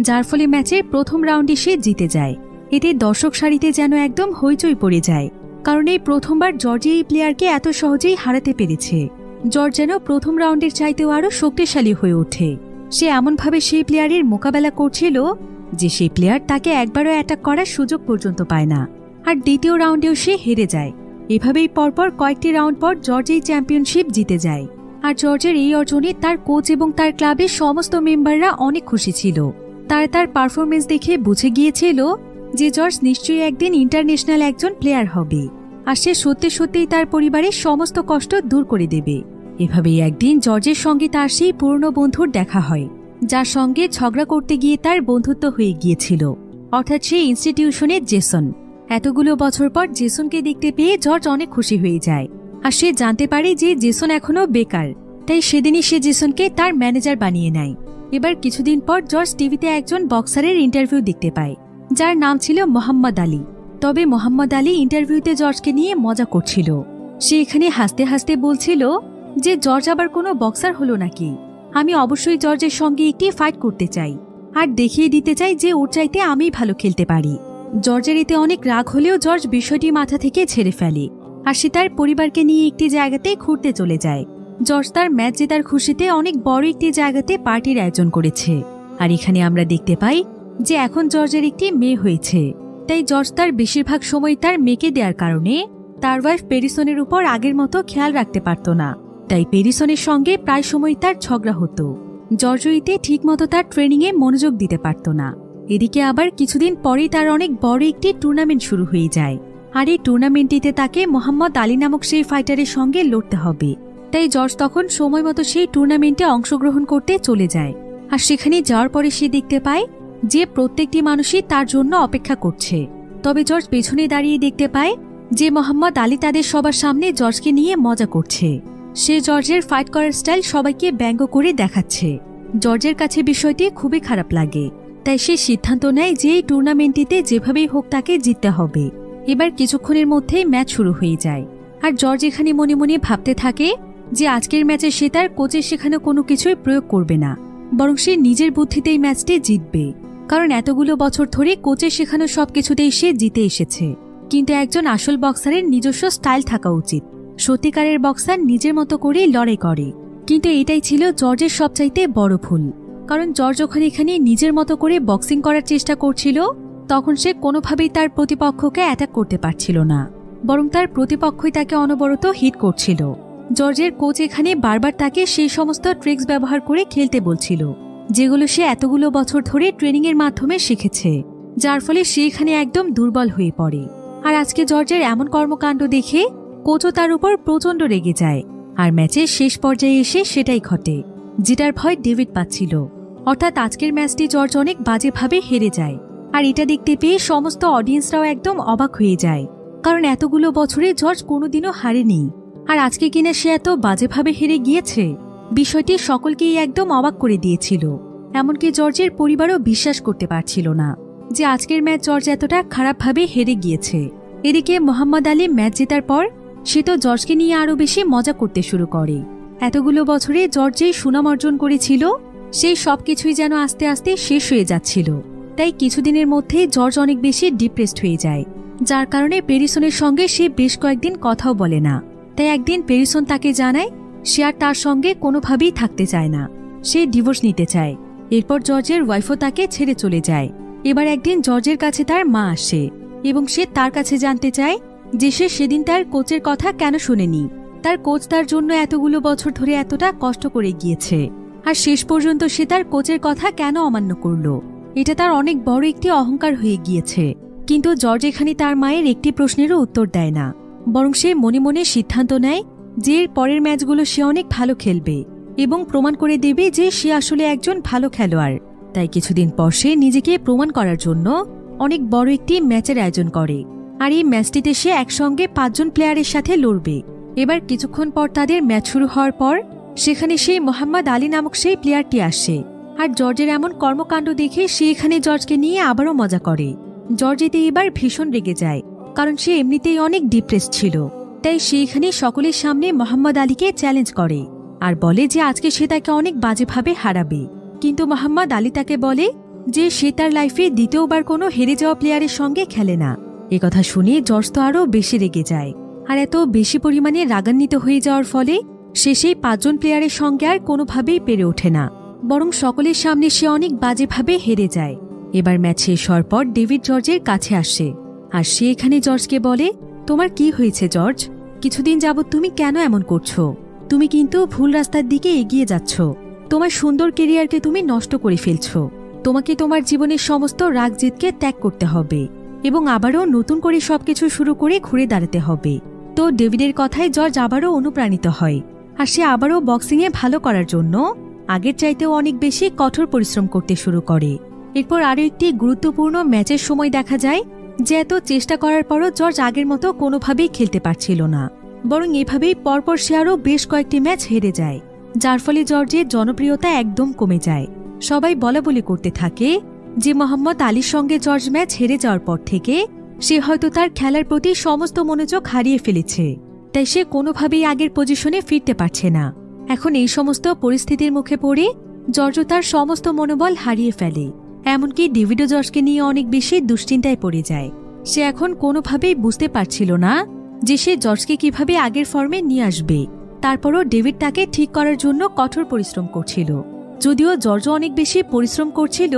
যার ফলে ম্যাচের প্রথম রাউন্ডে সে জিতে যায়। এতে দর্শক সারিতে যেন একদম হইচই পড়ে যায়, কারণ এই প্রথমবার জর্জ এই প্লেয়ারকে এত সহজেই হারাতে পেরেছে। জর্জ যেন প্রথম রাউন্ডের চাইতেও আরও শক্তিশালী হয়ে ওঠে। সে এমনভাবে সেই প্লেয়ারের মোকাবেলা করছিল যে সেই প্লেয়ার তাকে একবারও অ্যাটাক করার সুযোগ পর্যন্ত পায় না। আর দ্বিতীয় রাউন্ডেও সে হেরে যায়। এভাবেই পরপর কয়েকটি রাউন্ড পর জর্জ এই চ্যাম্পিয়নশিপ জিতে যায়। আর জর্জের এই অর্জনে তার কোচ এবং তার ক্লাবের সমস্ত মেম্বাররা অনেক খুশি ছিল। তারা তার পারফরমেন্স দেখে বুঝে গিয়েছিল যে জর্জ নিশ্চয়ই একদিন ইন্টারন্যাশনাল একজন প্লেয়ার হবে, আর সে সত্যি সত্যিই তার পরিবারের সমস্ত কষ্ট দূর করে দেবে। এভাবেই একদিন জর্জের সঙ্গে তার সেই পুরনো বন্ধুর দেখা হয়, যার সঙ্গে ঝগড়া করতে গিয়ে তার বন্ধুত্ব হয়ে গিয়েছিল, অর্থাৎ সেই ইনস্টিটিউশনের জেসন। এতগুলো বছর পর জেসনকে দেখতে পেয়ে জর্জ অনেক খুশি হয়ে যায়, আর সে জানতে পারে যে জেসন এখনো বেকার। তাই সেদিনই সে জেসনকে তার ম্যানেজার বানিয়ে নেয়। এবার কিছুদিন পর জর্জ টিভিতে একজন বক্সারের ইন্টারভিউ দেখতে পায়, যার নাম ছিল মোহাম্মদ আলী। তবে মোহাম্মদ আলী ইন্টারভিউতে জর্জকে নিয়ে মজা করছিল। সে এখানে হাসতে হাসতে বলছিল যে জর্জ আবার কোনো বক্সার হলো নাকি, আমি অবশ্যই জর্জের সঙ্গে একটি ফাইট করতে চাই, আর দেখিয়ে দিতে চাই যে ওর চাইতে আমি ভালো খেলতে পারি। জর্জের এতে অনেক রাগ হলেও জর্জ বিষয়টি মাথা থেকে ছেড়ে ফেলে, আর সে তার পরিবারকে নিয়ে একটি জায়গাতে ঘুরতে চলে যায়। জর্জ তার ম্যাচ জেতার খুশিতে অনেক বড় একটি জায়গাতে পার্টির আয়োজন করেছে। আর এখানে আমরা দেখতে পাই যে এখন জর্জের একটি মেয়ে হয়েছে। তাই জর্জ তার বেশিরভাগ সময় তার মেয়েকে দেওয়ার কারণে তার ওয়াইফ পেরিসনের উপর আগের মতো খেয়াল রাখতে পারত না। তাই পেরিসনের সঙ্গে প্রায় সময় তার ঝগড়া হতো। জর্জ ইতে ঠিকমতো তার ট্রেনিংয়ে মনোযোগ দিতে পারত না। এদিকে আবার কিছুদিন পরেই তার অনেক বড় একটি টুর্নামেন্ট শুরু হয়ে যায়, আর এই টুর্নামেন্টটিতে তাকে মোহাম্মদ আলী নামক সেই ফাইটারের সঙ্গে লড়তে হবে। তাই জর্জ তখন সময় মতো সেই টুর্নামেন্টে অংশগ্রহণ করতে চলে যায়। আর সেখানে যাওয়ার পরে সে দেখতে পায় যে প্রত্যেকটি মানুষই তার জন্য অপেক্ষা করছে। তবে জর্জ পেছনে দাঁড়িয়ে দেখতে পায় যে মোহাম্মদ আলী তাদের সবার সামনে জর্জকে নিয়ে মজা করছে। সে জর্জের ফাইট করার স্টাইল সবাইকে ব্যঙ্গ করে দেখাচ্ছে। জর্জের কাছে বিষয়টি খুবই খারাপ লাগে। তাই সে সিদ্ধান্ত নেয় যে এই টুর্নামেন্টটিতে যেভাবেই হোক তাকে জিততে হবে। এবার কিছুক্ষণের মধ্যেই ম্যাচ শুরু হয়ে যায়, আর জর্জ এখানে মনে মনে ভাবতে থাকে যে আজকের ম্যাচে সে তার কোচের শেখানো কোনো কিছুই প্রয়োগ করবে না, বরং সে নিজের বুদ্ধিতেই ম্যাচটি জিতবে। কারণ এতগুলো বছর ধরে কোচের শেখানো সবকিছুতেই সে জিতে এসেছে। কিন্তু একজন আসল বক্সারের নিজস্ব স্টাইল থাকা উচিত। সত্যিকারের বক্সার নিজের মতো করে লড়াই করে। কিন্তু এটাই ছিল জর্জের সবচাইতে বড় ভুল। কারণ জর্জ যখন এখানে নিজের মতো করে বক্সিং করার চেষ্টা করছিল, তখন সে কোনোভাবেই তার প্রতিপক্ষকে অ্যাটাক করতে পারছিল না, বরং তার প্রতিপক্ষই তাকে অনবরত হিট করছিল। জর্জের কোচ এখানে বারবার তাকে সেই সমস্ত ট্রিক্স ব্যবহার করে খেলতে বলছিল, যেগুলো সে এতগুলো বছর ধরে ট্রেনিংয়ের মাধ্যমে শিখেছে, যার ফলে সে এখানে একদম দুর্বল হয়ে পড়ে। আর আজকে জর্জের এমন কর্মকাণ্ড দেখে কোচও তার উপর প্রচণ্ড রেগে যায়। আর ম্যাচের শেষ পর্যায়ে এসে সেটাই ঘটে, যেটার ভয় ডেভিড পাচ্ছিল। অর্থাৎ আজকের ম্যাচটি জর্জ অনেক বাজেভাবে হেরে যায়। আর এটা দেখতে পেয়ে সমস্ত অডিয়েন্সরাও একদম অবাক হয়ে যায়, কারণ এতগুলো বছরে জর্জ কোনোদিনও হারেনি, আর আজকে কিনা সে এত বাজেভাবে হেরে গিয়েছে। বিষয়টি সকলকেই একদম অবাক করে দিয়েছিল। এমনকি জর্জের পরিবারও বিশ্বাস করতে পারছিল না যে আজকের ম্যাচ জর্জ এতটা খারাপভাবে হেরে গিয়েছে। এদিকে মোহাম্মদ আলী ম্যাচ জেতার পর সে তো জর্জকে নিয়ে আরও বেশি মজা করতে শুরু করে। এতগুলো বছরে জর্জ যেই সুনাম অর্জন করেছিল, সেই সবকিছুই যেন আস্তে আস্তে শেষ হয়ে যাচ্ছিল। তাই কিছুদিনের মধ্যে জর্জ অনেক বেশি ডিপ্রেসড হয়ে যায়, যার কারণে পেরিসনের সঙ্গে সে বেশ কয়েকদিন কথাও বলে না। তাই একদিন পেরিসন তাকে জানায় সে আর তার সঙ্গে কোনোভাবেই থাকতে চায় না, সে ডিভোর্স নিতে চায়। এরপর জর্জের ওয়াইফও তাকে ছেড়ে চলে যায়। এবার একদিন জর্জের কাছে তার মা আসে এবং সে তার কাছে জানতে চায় যে সে সেদিন তার কোচের কথা কেন শোনেনি। তার কোচ তার জন্য এতগুলো বছর ধরে এতটা কষ্ট করে গিয়েছে, আর শেষ পর্যন্ত সে তার কোচের কথা কেন অমান্য করল। এটা তার অনেক বড় একটি অহংকার হয়ে গিয়েছে। কিন্তু জর্জ এখানে তার মায়ের একটি প্রশ্নেরও উত্তর দেয় না, বরং সে মনে মনে সিদ্ধান্ত নেয় যে এর পরের ম্যাচগুলো সে অনেক ভালো খেলবে এবং প্রমাণ করে দেবে যে সে আসলে একজন ভালো খেলোয়াড়। তাই কিছুদিন পর সে নিজেকে প্রমাণ করার জন্য অনেক বড় একটি ম্যাচের আয়োজন করে। আর এই ম্যাচটিতে সে একসঙ্গে 5 জন প্লেয়ারের সাথে লড়বে। এবার কিছুক্ষণ পর তাদের ম্যাচ শুরু হওয়ার পর সেখানে সেই মোহাম্মদ আলী নামক সেই প্লেয়ারটি আসে। আর জর্জের এমন কর্মকাণ্ড দেখে সে এখানে জর্জকে নিয়ে আবারও মজা করে। জর্জ এতে এবার ভীষণ রেগে যায়, কারণ সে এমনিতেই অনেক ডিপ্রেস ছিল। তাই সে এখানে সকলের সামনে মোহাম্মদ আলীকে চ্যালেঞ্জ করে আর বলে যে আজকে সে তাকে অনেক বাজেভাবে হারাবে। কিন্তু মোহাম্মদ আলী তাকে বলে যে সে তার লাইফে দ্বিতীয়বার কোনো হেরে যাওয়া প্লেয়ারের সঙ্গে খেলে না। একথা শুনে জর্জ তো আরও বেশি রেগে যায়, আর এত বেশি পরিমাণে রাগান্বিত হয়ে যাওয়ার ফলে সে সেই 5 জন প্লেয়ারের সঙ্গে আর কোনোভাবেই পেরে ওঠে না, বরং সকলের সামনে সে অনেক বাজেভাবে হেরে যায়। এবার ম্যাচ শেষ হওয়ার পর ডেভিড জর্জের কাছে আসে, আর সে এখানে জর্জকে বলে, তোমার কি হয়েছে জর্জ? কিছুদিন যাবৎ তুমি কেন এমন করছো? তুমি কিন্তু ভুল রাস্তার দিকে এগিয়ে যাচ্ছ। তোমার সুন্দর কেরিয়ারকে তুমি নষ্ট করে ফেলছো। তোমাকে তোমার জীবনের সমস্ত রাগ জিতকে ত্যাগ করতে হবে এবং আবারও নতুন করে সবকিছু শুরু করে ঘুরে দাঁড়াতে হবে। তো ডেভিডের কথায় জর্জ আবারও অনুপ্রাণিত হয়, আর সে আবারও বক্সিংয়ে ভালো করার জন্য আগের চাইতেও অনেক বেশি কঠোর পরিশ্রম করতে শুরু করে। এরপর আরও একটি গুরুত্বপূর্ণ ম্যাচের সময় দেখা যায় যে এত চেষ্টা করার পরও জর্জ আগের মতো কোনোভাবেই খেলতে পারছিল না, বরং এভাবেই পরপর সে আরও বেশ কয়েকটি ম্যাচ হেরে যায়, যার ফলে জর্জের জনপ্রিয়তা একদম কমে যায়। সবাই বলাবলি করতে থাকে যে মোহাম্মদ আলীর সঙ্গে জর্জ ম্যাচ হেরে যাওয়ার পর থেকে সে হয়তো তার খেলার প্রতি সমস্ত মনোযোগ হারিয়ে ফেলেছে, তাই সে কোনোভাবেই আগের পজিশনে ফিরতে পারছে না। এখন এই সমস্ত পরিস্থিতির মুখে পড়ে জর্জ তার সমস্ত মনোবল হারিয়ে ফেলে, এমনকি ডেভিডও জর্জকে নিয়ে অনেক বেশি দুশ্চিন্তায় পড়ে যায়। সে এখন কোনোভাবেই বুঝতে পারছিল না যে সে জর্জকে কিভাবে আগের ফর্মে নিয়ে আসবে। তারপরও ডেভিড তাকে ঠিক করার জন্য কঠোর পরিশ্রম করছিল। যদিও জর্জ অনেক বেশি পরিশ্রম করছিল,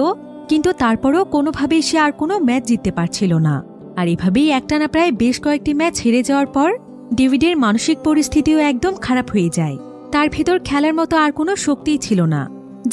কিন্তু তারপরও কোনোভাবেই সে আর কোনো ম্যাচ জিততে পারছিল না। আর এভাবেই একটানা প্রায় বেশ কয়েকটি ম্যাচ হেরে যাওয়ার পর ডেভিডের মানসিক পরিস্থিতিও একদম খারাপ হয়ে যায়। তার ভেতর খেলার মতো আর কোনো শক্তিই ছিল না,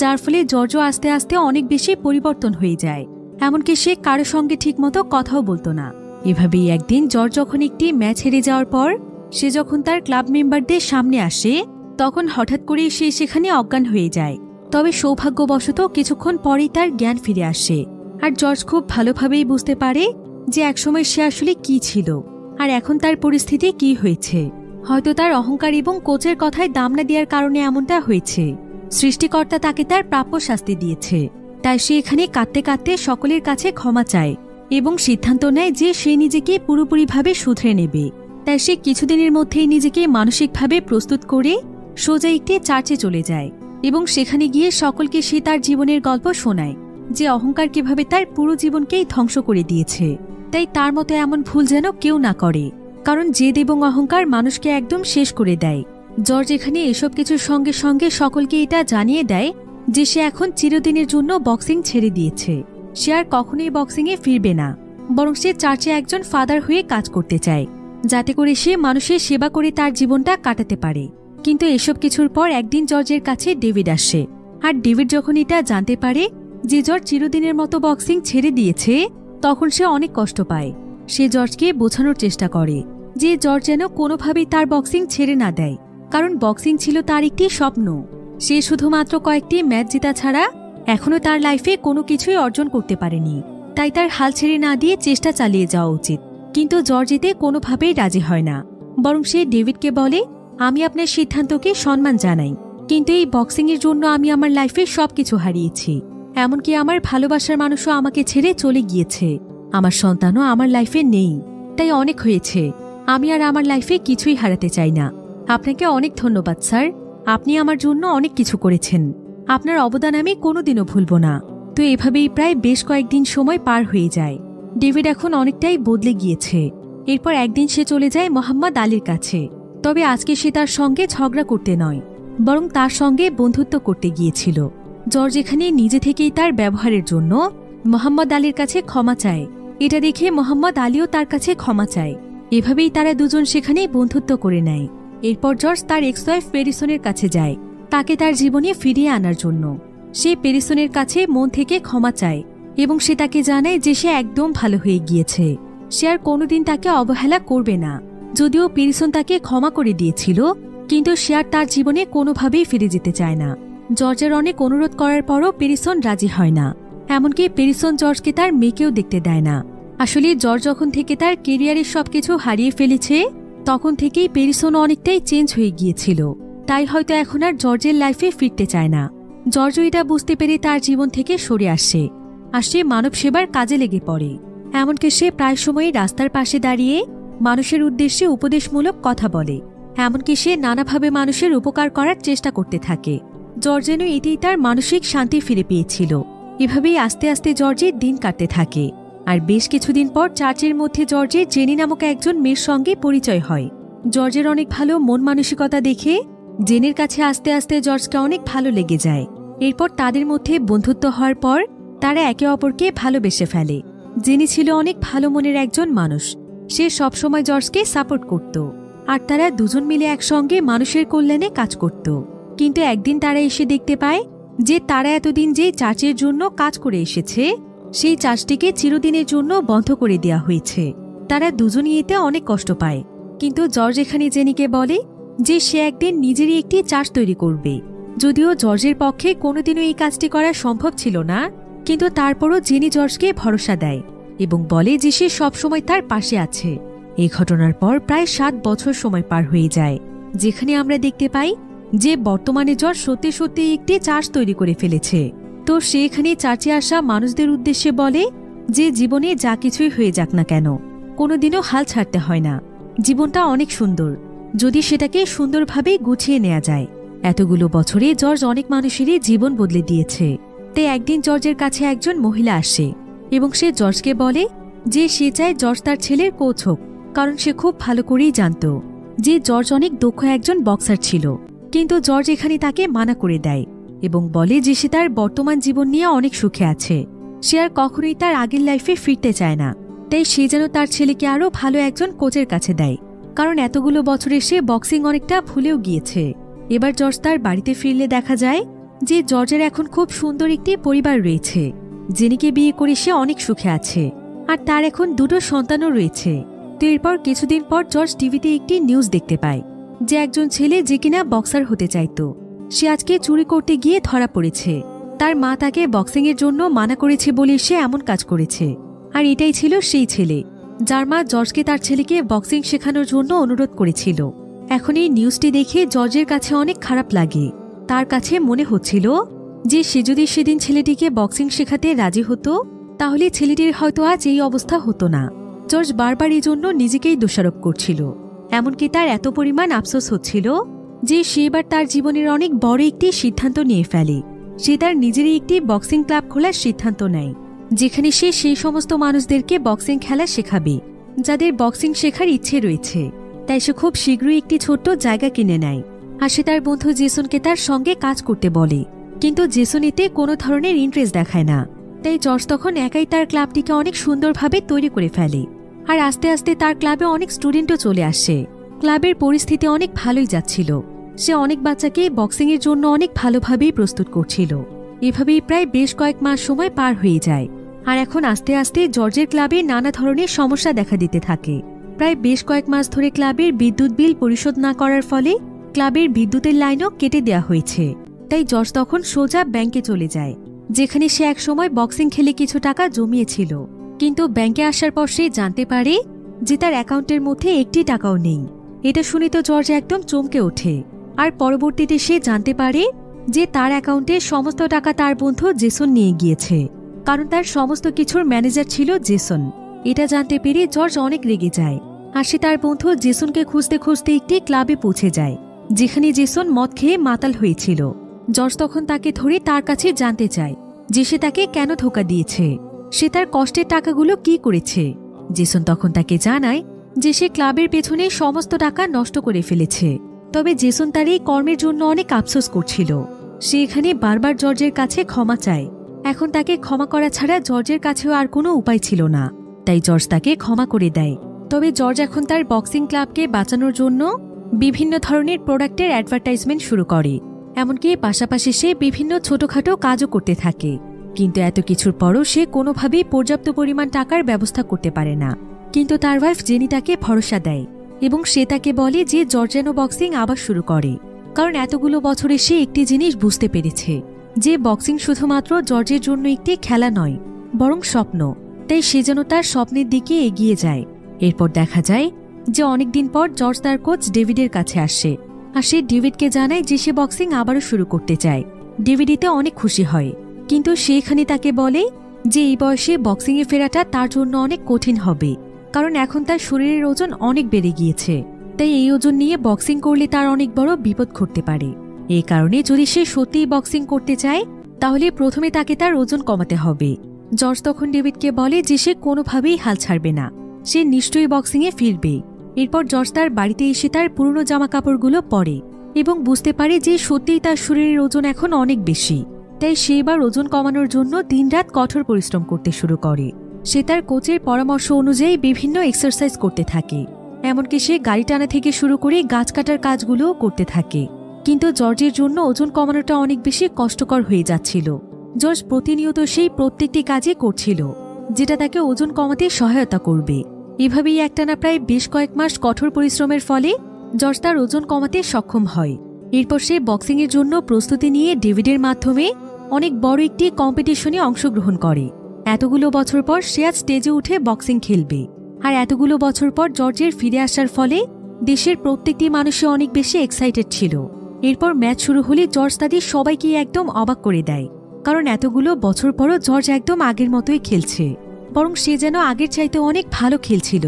যার ফলে জর্জও আস্তে আস্তে অনেক বেশি পরিবর্তন হয়ে যায়। এমনকি সে কারো সঙ্গে ঠিকমতো কথাও বলতো না। এভাবেই একদিন জর্জ যখন একটি ম্যাচ হেরে যাওয়ার পর সে যখন তার ক্লাব মেম্বারদের সামনে আসে, তখন হঠাৎ করেই সে সেখানে অজ্ঞান হয়ে যায়। তবে সৌভাগ্যবশত কিছুক্ষণ পরেই তার জ্ঞান ফিরে আসে, আর জর্জ খুব ভালোভাবেই বুঝতে পারে যে একসময় সে আসলে কি ছিল আর এখন তার পরিস্থিতি কি হয়েছে। হয়তো তার অহংকার এবং কোচের কথায় দাম না দেওয়ার কারণে এমনটা হয়েছে। সৃষ্টিকর্তা তাকে তার প্রাপ্য শাস্তি দিয়েছে, তাই সে এখানে কাঁদতে কাঁদতে সকলের কাছে ক্ষমা চায় এবং সিদ্ধান্ত নেয় যে সে নিজেকে পুরোপুরিভাবে শুধরে নেবে। তাই সে কিছুদিনের মধ্যেই নিজেকে মানসিকভাবে প্রস্তুত করে সোজা একটি চার্চে চলে যায় এবং সেখানে গিয়ে সকলকে সে তার জীবনের গল্প শোনায় যে অহংকার কিভাবে তার পুরো জীবনকেই ধ্বংস করে দিয়েছে। তাই তার মতো এমন ভুল যেন কেউ না করে, কারণ জেদ এবং অহংকার মানুষকে একদম শেষ করে দেয়। জর্জ এখানে এসব কিছুর সঙ্গে সঙ্গে সকলকে এটা জানিয়ে দেয় যে সে এখন চিরদিনের জন্য বক্সিং ছেড়ে দিয়েছে। সে আর কখনোই বক্সিংয়ে ফিরবে না, বরং সে চার্চে একজন ফাদার হয়ে কাজ করতে চায়, যাতে করে সে মানুষের সেবা করে তার জীবনটা কাটাতে পারে। কিন্তু এসব কিছুর পর একদিন জর্জের কাছে ডেভিড আসে, আর ডেভিড যখন এটা জানতে পারে যে জর্জ চিরদিনের মতো বক্সিং ছেড়ে দিয়েছে, তখন সে অনেক কষ্ট পায়। সে জর্জকে বোঝানোর চেষ্টা করে যে জর্জ যেন কোনোভাবেই তার বক্সিং ছেড়ে না দেয়, কারণ বক্সিং ছিল তার একটি স্বপ্ন। সে শুধুমাত্র কয়েকটি ম্যাচ জেতা ছাড়া এখনও তার লাইফে কোনো কিছুই অর্জন করতে পারেনি, তাই তার হাল ছেড়ে না দিয়ে চেষ্টা চালিয়ে যাওয়া উচিত। কিন্তু জর্জ এতে কোনোভাবেই রাজি হয় না, বরং সে ডেভিডকে বলে, আমি আপনার সিদ্ধান্তকে সম্মান জানাই, কিন্তু এই বক্সিংয়ের জন্য আমি আমার লাইফে সবকিছু হারিয়েছি। এমনকি আমার ভালোবাসার মানুষও আমাকে ছেড়ে চলে গিয়েছে, আমার সন্তানও আমার লাইফে নেই। তাই অনেক হয়েছে, আমি আর আমার লাইফে কিছুই হারাতে চাই না। আপনাকে অনেক ধন্যবাদ স্যার, আপনি আমার জন্য অনেক কিছু করেছেন, আপনার অবদান আমি কোনোদিনও ভুলব না। তো এভাবেই প্রায় বেশ কয়েকদিন সময় পার হয়ে যায়। ডেভিড এখন অনেকটাই বদলে গিয়েছে। এরপর একদিন সে চলে যায় মোহাম্মদ আলীর কাছে। তবে আজকে সে তার সঙ্গে ঝগড়া করতে নয়, বরং তার সঙ্গে বন্ধুত্ব করতে গিয়েছিল। জর্জ এখানে নিজে থেকেই তার ব্যবহারের জন্য মোহাম্মদ আলীর কাছে ক্ষমা চায়। এটা দেখে মোহাম্মদ আলীও তার কাছে ক্ষমা চায়। এভাবেই তারা দুজন সেখানে বন্ধুত্ব করে নেয়। এরপর জর্জ তার এক্স ওয়াইফ পেরিসনের কাছে যায় তাকে তার জীবনে ফিরিয়ে আনার জন্য। সে পেরিসনের কাছে মন থেকে ক্ষমা চায় এবং সে তাকে জানায় যে সে একদম ভালো হয়ে গিয়েছে, সে আর কোনোদিন তাকে অবহেলা করবে না। যদিও পেরিসন তাকে ক্ষমা করে দিয়েছিল, কিন্তু সে আর তার জীবনে কোনোভাবেই ফিরে যেতে চায় না। জর্জের অনেক অনুরোধ করার পরও পেরিসন রাজি হয় না। এমনকি পেরিসন জর্জকে তার মেয়েকেও দেখতে দেয় না। আসলে জর্জ যখন থেকে তার কেরিয়ারের সবকিছু হারিয়ে ফেলেছে, তখন থেকেই পেরিসন অনেকটাই চেঞ্জ হয়ে গিয়েছিল। তাই হয়তো এখন আর জর্জের লাইফে ফিরতে চায় না। জর্জ এটা বুঝতে পেরে তার জীবন থেকে সরে আসে, আর সে মানব সেবার কাজে লেগে পড়ে। এমনকি সে প্রায় সময়ই রাস্তার পাশে দাঁড়িয়ে মানুষের উদ্দেশ্যে উপদেশমূলক কথা বলে। এমনকি সে নানাভাবে মানুষের উপকার করার চেষ্টা করতে থাকে। জর্জ যেন এতেই তার মানসিক শান্তি ফিরে পেয়েছিল। এভাবেই আস্তে আস্তে জর্জের দিন কাটতে থাকে। আর বেশ কিছুদিন পর চার্চের মধ্যে জর্জের জেনি নামক একজন মেয়ের সঙ্গে পরিচয় হয়। জর্জের অনেক ভালো মন মানসিকতা দেখে জেনির কাছে আস্তে আস্তে জর্জকে অনেক ভালো লেগে যায়। এরপর তাদের মধ্যে বন্ধুত্ব হওয়ার পর তারা একে অপরকে ভালোবেসে ফেলে। জেনি ছিল অনেক ভালো মনের একজন মানুষ। সে সবসময় জর্জকে সাপোর্ট করত আর তারা দুজন মিলে একসঙ্গে মানুষের কল্যাণে কাজ করত। কিন্তু একদিন তারা এসে দেখতে পায় যে তারা এতদিন যে চার্চের জন্য কাজ করে এসেছে সেই চার্চটিকে চিরদিনের জন্য বন্ধ করে দেওয়া হয়েছে। তারা দুজনই এতে অনেক কষ্ট পায়। কিন্তু জর্জ এখানে জেনিকে বলে যে সে একদিন নিজেরই একটি চার্চ তৈরি করবে। যদিও জর্জের পক্ষে কোনোদিনও এই কাজটি করা সম্ভব ছিল না, কিন্তু তারপরও জেনি জর্জকে ভরসা দেয় এবং বলে যে সে সবসময় তার পাশে আছে। এই ঘটনার পর প্রায় 7 বছর সময় পার হয়ে যায়, যেখানে আমরা দেখতে পাই যে বর্তমানে জর্জ সত্যি সত্যি একটি চার্চ তৈরি করে ফেলেছে। তো সে এখানে চার্চে আসা মানুষদের উদ্দেশ্যে বলে যে জীবনে যা কিছুই হয়ে যাক না কেন, কোনোদিনও হাল ছাড়তে হয় না। জীবনটা অনেক সুন্দর যদি সেটাকে সুন্দরভাবে গুছিয়ে নেওয়া যায়। এতগুলো বছরে জর্জ অনেক মানুষেরই জীবন বদলে দিয়েছে। তাই একদিন জর্জের কাছে একজন মহিলা আসে এবং সে জর্জকে বলে যে সে চায় জর্জ তার ছেলের কোচ হোক, কারণ সে খুব ভালো করেই জানত যে জর্জ অনেক দক্ষ একজন বক্সার ছিল। কিন্তু জর্জ এখানে তাকে মানা করে দেয় এবং বলে যে সে তার বর্তমান জীবন নিয়ে অনেক সুখে আছে। সে আর কখনোই তার আগের লাইফে ফিরতে চায় না। তাই সে যেন তার ছেলেকে আরও ভালো একজন কোচের কাছে দেয়, কারণ এতগুলো বছরে সে বক্সিং অনেকটা ভুলেও গিয়েছে। এবার জর্জ তার বাড়িতে ফিরলে দেখা যায় যে জর্জের এখন খুব সুন্দর একটি পরিবার রয়েছে। জেনিকে বিয়ে করে সে অনেক সুখে আছে আর তার এখন 2টো সন্তানও রয়েছে। তো এরপর কিছুদিন পর জর্জ টিভিতে একটি নিউজ দেখতে পায় যে একজন ছেলে যে কিনা বক্সার হতে চাইত, সে আজকে চুরি করতে গিয়ে ধরা পড়েছে। তার মা তাকে বক্সিংয়ের জন্য মানা করেছে বলে সে এমন কাজ করেছে। আর এটাই ছিল সেই ছেলে যার মা জর্জকে তার ছেলেকে বক্সিং শেখানোর জন্য অনুরোধ করেছিল। এখন এই নিউজটি দেখে জর্জের কাছে অনেক খারাপ লাগে। তার কাছে মনে হচ্ছিল যে সে যদি সেদিন ছেলেটিকে বক্সিং শেখাতে রাজি হতো তাহলে ছেলেটির হয়তো আজ এই অবস্থা হতো না। জর্জ বারবার এই জন্য নিজেকেই দোষারোপ করছিল। এমনকি তার এত পরিমাণ আফসোস হচ্ছিল যে সে এবার তার জীবনের অনেক বড় একটি সিদ্ধান্ত নিয়ে ফেলে। সে তার নিজেরই একটি বক্সিং ক্লাব খোলার সিদ্ধান্ত নেয়, যেখানে সে সেই সমস্ত মানুষদেরকে বক্সিং খেলা শেখাবে যাদের বক্সিং শেখার ইচ্ছে রয়েছে। তাই সে খুব শীঘ্রই একটি ছোট্ট জায়গা কিনে নেয় আর সে তার বন্ধু জেসনকে তার সঙ্গে কাজ করতে বলে। কিন্তু জেসন এতে কোনো ধরনের ইন্টারেস্ট দেখায় না। তাই জর্জ তখন একাই তার ক্লাবটিকে অনেক সুন্দরভাবে তৈরি করে ফেলে। আর আস্তে আস্তে তার ক্লাবে অনেক স্টুডেন্টও চলে আসে। ক্লাবের পরিস্থিতি অনেক ভালোই যাচ্ছিল। সে অনেক বাচ্চাকে বক্সিংয়ের জন্য অনেক ভালোভাবেই প্রস্তুত করছিল। এভাবেই প্রায় বেশ কয়েক মাস সময় পার হয়ে যায়। আর এখন আস্তে আস্তে জর্জের ক্লাবে নানা ধরনের সমস্যা দেখা দিতে থাকে। প্রায় বেশ কয়েক মাস ধরে ক্লাবের বিদ্যুৎ বিল পরিশোধ না করার ফলে ক্লাবের বিদ্যুতের লাইনও কেটে দেওয়া হয়েছে। তাই জর্জ তখন সোজা ব্যাংকে চলে যায়, যেখানে সে একসময় বক্সিং খেলে কিছু টাকা জমিয়েছিল। কিন্তু ব্যাংকে আসার পর সে জানতে পারে যে তার অ্যাকাউন্টের মধ্যে একটি টাকাও নেই। এটা শুনে তো জর্জ একদম চমকে ওঠে। আর পরবর্তীতে সে জানতে পারে যে তার অ্যাকাউন্টে সমস্ত টাকা তার বন্ধু জেসন নিয়ে গিয়েছে, কারণ তার সমস্ত কিছুর ম্যানেজার ছিল জেসন। এটা জানতে পেরে জর্জ অনেক রেগে যায় আর সে তার বন্ধু জেসনকে খুঁজতে খুঁজতে একটি ক্লাবে পৌঁছে যায়, যেখানে জেসন মদ খেয়ে মাতাল হয়েছিল। জর্জ তখন তাকে ধরে তার কাছে জানতে চায় যে সে তাকে কেন ধোঁকা দিয়েছে, সে তার কষ্টের টাকাগুলো কি করেছে। জেসন তখন তাকে জানায় যে সে ক্লাবের পেছনে সমস্ত টাকা নষ্ট করে ফেলেছে। তবে জেসন তার এই কর্মের জন্য অনেক আফসোস করছিল। সে এখানে বারবার জর্জের কাছে ক্ষমা চায়। এখন তাকে ক্ষমা করা ছাড়া জর্জের কাছেও আর কোনো উপায় ছিল না। তাই জর্জ তাকে ক্ষমা করে দেয়। তবে জর্জ এখন তার বক্সিং ক্লাবকে বাঁচানোর জন্য বিভিন্ন ধরনের প্রোডাক্টের অ্যাডভার্টাইজমেন্ট শুরু করে। এমনকি পাশাপাশি সে বিভিন্ন ছোটখাটো কাজও করতে থাকে। কিন্তু এত কিছুর পরও সে কোনোভাবেই পর্যাপ্ত পরিমাণ টাকার ব্যবস্থা করতে পারে না। কিন্তু তার ওয়াইফ জেনি তাকে ভরসা দেয় এবং সে তাকে বলে যে জর্জ যেন বক্সিং আবার শুরু করে, কারণ এতগুলো বছরে সে একটি জিনিস বুঝতে পেরেছে যে বক্সিং শুধুমাত্র জর্জের জন্য একটি খেলা নয়, বরং স্বপ্ন। তাই সে যেন তার স্বপ্নের দিকে এগিয়ে যায়। এরপর দেখা যায় যে অনেকদিন পর জর্জ তার কোচ ডেভিডের কাছে আসে আর সে ডেভিডকে জানায় যে সে বক্সিং আবারও শুরু করতে চায়। ডেভিড এতে অনেক খুশি হয়, কিন্তু সেখানে তাকে বলে যে এই বয়সে বক্সিংয়ে ফেরাটা তার জন্য অনেক কঠিন হবে, কারণ এখন তার শরীরের ওজন অনেক বেড়ে গিয়েছে তাই এই ওজন নিয়ে বক্সিং করলে তার অনেক বড় বিপদ ঘটতে পারে। এই কারণে যদি সে সত্যিই বক্সিং করতে চায় তাহলে প্রথমে তাকে তার ওজন কমাতে হবে। জর্জ তখন ডেভিডকে বলে যে সে কোনোভাবেই হাল ছাড়বে না, সে নিশ্চয়ই বক্সিংয়ে ফিরবে। এরপর জর্জ তার বাড়িতে এসে তার পুরনো জামা কাপড়গুলো পরে এবং বুঝতে পারে যে সত্যিই তার শরীরের ওজন এখন অনেক বেশি। তাই সে এবার ওজন কমানোর জন্য দিনরাত কঠোর পরিশ্রম করতে শুরু করে। সে তার কোচের পরামর্শ অনুযায়ী বিভিন্ন এক্সারসাইজ করতে থাকে, এমনকি সে গাড়ি টানা থেকে শুরু করে গাছ কাটার কাজগুলোও করতে থাকে। কিন্তু জর্জের জন্য ওজন কমানোটা অনেক বেশি কষ্টকর হয়ে যাচ্ছিল। জর্জ প্রতিনিয়ত সেই প্রত্যেকটি কাজই করছিল যেটা তাকে ওজন কমাতে সহায়তা করবে। এভাবেই একটানা প্রায় বেশ কয়েক মাস কঠোর পরিশ্রমের ফলে জর্জ তার ওজন কমাতে সক্ষম হয়। এরপর সে বক্সিংয়ের জন্য প্রস্তুতি নিয়ে ডেভিডের মাধ্যমে অনেক বড় একটি কম্পিটিশনে অংশগ্রহণ করে। এতগুলো বছর পর সে আজ স্টেজে উঠে বক্সিং খেলবে। আর এতগুলো বছর পর জর্জের ফিরে আসার ফলে দেশের প্রত্যেকটি মানুষই অনেক বেশি এক্সাইটেড ছিল। এরপর ম্যাচ শুরু হলে জর্জ তাদের সবাইকে একদম অবাক করে দেয়, কারণ এতগুলো বছর পরও জর্জ একদম আগের মতোই খেলছে, বরং সে যেন আগের চাইতে অনেক ভালো খেলছিল।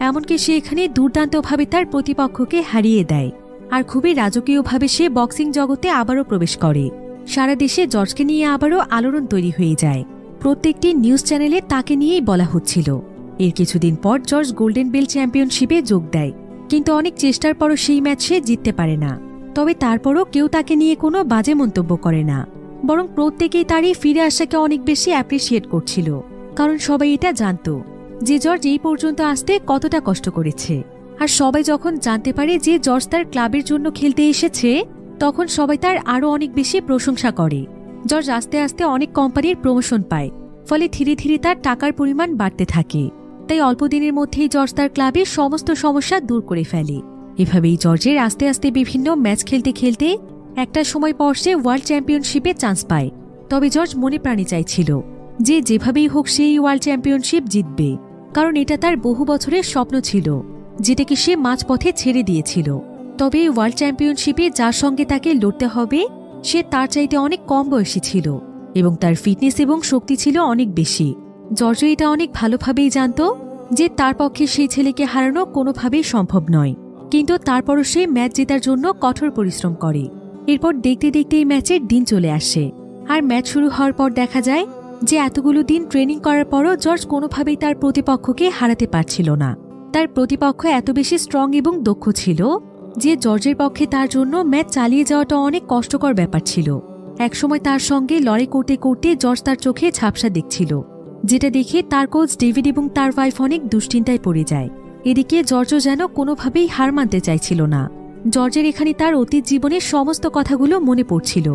এমনকি সে এখানে দুর্দান্তভাবে তার প্রতিপক্ষকে হারিয়ে দেয়। আর খুবই রাজকীয়ভাবে সে বক্সিং জগতে আবারও প্রবেশ করে। সারা দেশে জর্জকে নিয়ে আবারও আলোড়ন তৈরি হয়ে যায়। প্রত্যেকটি নিউজ চ্যানেলে তাকে নিয়েই বলা হচ্ছিল। এর কিছুদিন পর জর্জ গোল্ডেন বেল্ট চ্যাম্পিয়নশিপে যোগ দেয়, কিন্তু অনেক চেষ্টার পরও সেই ম্যাচ সে জিততে পারে না। তবে তারপরও কেউ তাকে নিয়ে কোনো বাজে মন্তব্য করে না, বরং প্রত্যেকেই তার এই ফিরে আসাকে অনেক বেশি অ্যাপ্রিসিয়েট করছিল। কারণ সবাই এটা জানত যে জর্জ এই পর্যন্ত আসতে কতটা কষ্ট করেছে। আর সবাই যখন জানতে পারে যে জর্জ তার ক্লাবের জন্য খেলতে এসেছে, তখন সবাই তার আরও অনেক বেশি প্রশংসা করে। জর্জ আস্তে আস্তে অনেক কোম্পানির প্রমোশন পায়, ফলে ধীরে ধীরে তার টাকার পরিমাণ বাড়তে থাকে। তাই অল্প দিনের মধ্যেই জর্জ তার ক্লাবের সমস্ত সমস্যা দূর করে ফেলে। এভাবেই জর্জের আস্তে আস্তে বিভিন্ন ম্যাচ খেলতে খেলতে একটা সময় পর সে ওয়ার্ল্ড চ্যাম্পিয়নশিপে চান্স পায়। তবে জর্জ মনে প্রাণে চাইছিল যে যেভাবেই হোক সেই ওয়ার্ল্ড চ্যাম্পিয়নশিপ জিতবে, কারণ এটা তার বহু বছরের স্বপ্ন ছিল, যেটাকে সে মাঝপথে ছেড়ে দিয়েছিল। তবে এই ওয়ার্ল্ড চ্যাম্পিয়নশিপে যার সঙ্গে তাকে লড়তে হবে সে তার চাইতে অনেক কম বয়সী ছিল এবং তার ফিটনেস এবং শক্তি ছিল অনেক বেশি। জর্জ এটা অনেক ভালোভাবেই জানত যে তার পক্ষে সেই ছেলেকে হারানো কোনোভাবেই সম্ভব নয়। কিন্তু তারপরও সে ম্যাচ জেতার জন্য কঠোর পরিশ্রম করে। এরপর দেখতে দেখতে এই ম্যাচের দিন চলে আসে। আর ম্যাচ শুরু হওয়ার পর দেখা যায় যে এতগুলো দিন ট্রেনিং করার পরও জর্জ কোনোভাবেই তার প্রতিপক্ষকে হারাতে পারছিল না। তার প্রতিপক্ষ এত বেশি স্ট্রং এবং দক্ষ ছিল যে জর্জের পক্ষে তার জন্য ম্যাচ চালিয়ে যাওয়াটা অনেক কষ্টকর ব্যাপার ছিল। একসময় তার সঙ্গে লড়াই করতে করতে জর্জ তার চোখে ঝাপসা দেখছিল, যেটা দেখে তার কোচ ডেভিড এবং তার ওয়াইফ অনেক দুশ্চিন্তায় পড়ে যায়। এদিকে জর্জও যেন কোনোভাবেই হার মানতে চাইছিল না। জর্জের এখানে তার অতীত জীবনের সমস্ত কথাগুলো মনে পড়ছিল,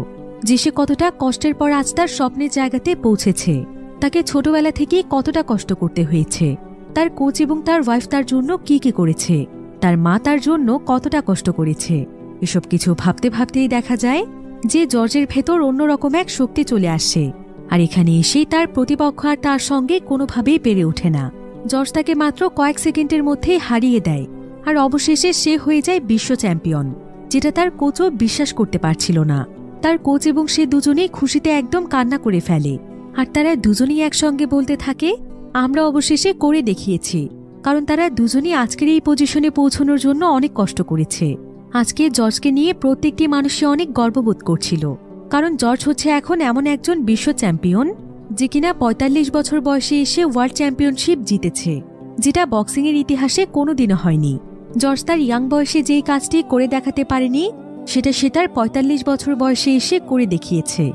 যে সে কতটা কষ্টের পর আজ তার স্বপ্নের জায়গাতে পৌঁছেছে। তাকে ছোটবেলা থেকেই কতটা কষ্ট করতে হয়েছে। তার কোচ এবং তার ওয়াইফ তার জন্য কি কি করেছে, তার মা তার জন্য কতটা কষ্ট করেছে। এসব কিছু ভাবতে ভাবতেই দেখা যায় যে জর্জের ভেতর অন্যরকম এক শক্তি চলে আসে। আর এখানে এসেই তার প্রতিপক্ষ আর তার সঙ্গে কোনোভাবেই পেরে ওঠে না। জর্জ তাকে মাত্র কয়েক সেকেন্ডের মধ্যেই হারিয়ে দেয়। আর অবশেষে সে হয়ে যায় বিশ্ব চ্যাম্পিয়ন, যেটা তার কোচও বিশ্বাস করতে পারছিল না। তার কোচ এবং সে দুজনেই খুশিতে একদম কান্না করে ফেলে। আর তারা দুজনেই একসঙ্গে বলতে থাকে, আমরা অবশেষে করে দেখিয়েছি। কারণ তারা দুজনেই আজকের এই পজিশনে পৌঁছানোর জন্য অনেক কষ্ট করেছে। আজকে জর্জকে নিয়ে প্রত্যেকটি মানুষই অনেক গর্ববোধ করছিল, কারণ জর্জ হচ্ছে এখন এমন একজন বিশ্ব চ্যাম্পিয়ন যে কিনা ৪৫ বছর বয়সে এসে ওয়ার্ল্ড চ্যাম্পিয়নশিপ জিতেছে, যেটা বক্সিংয়ের ইতিহাসে কোনোদিনও হয়নি। জর্জ তার ইয়াং বয়সে যেই কাজটি করে দেখাতে পারেনি সেটা সে তার ৪৫ বছর বয়সে এসে করে দেখিয়েছে।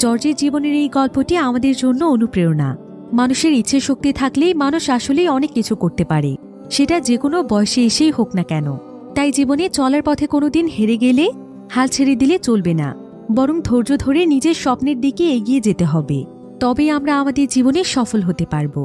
জর্জের জীবনের এই গল্পটি আমাদের জন্য অনুপ্রেরণা। মানুষের ইচ্ছে শক্তি থাকলেই মানুষ আসলেই অনেক কিছু করতে পারে, সেটা যে কোনো বয়সে এসেই হোক না কেন। তাই জীবনে চলার পথে কোনোদিন হেরে গেলে হাল ছেড়ে দিলে চলবে না, বরং ধৈর্য ধরে নিজের স্বপ্নের দিকে এগিয়ে যেতে হবে। তবেই আমরা আমাদের জীবনে সফল হতে পারব।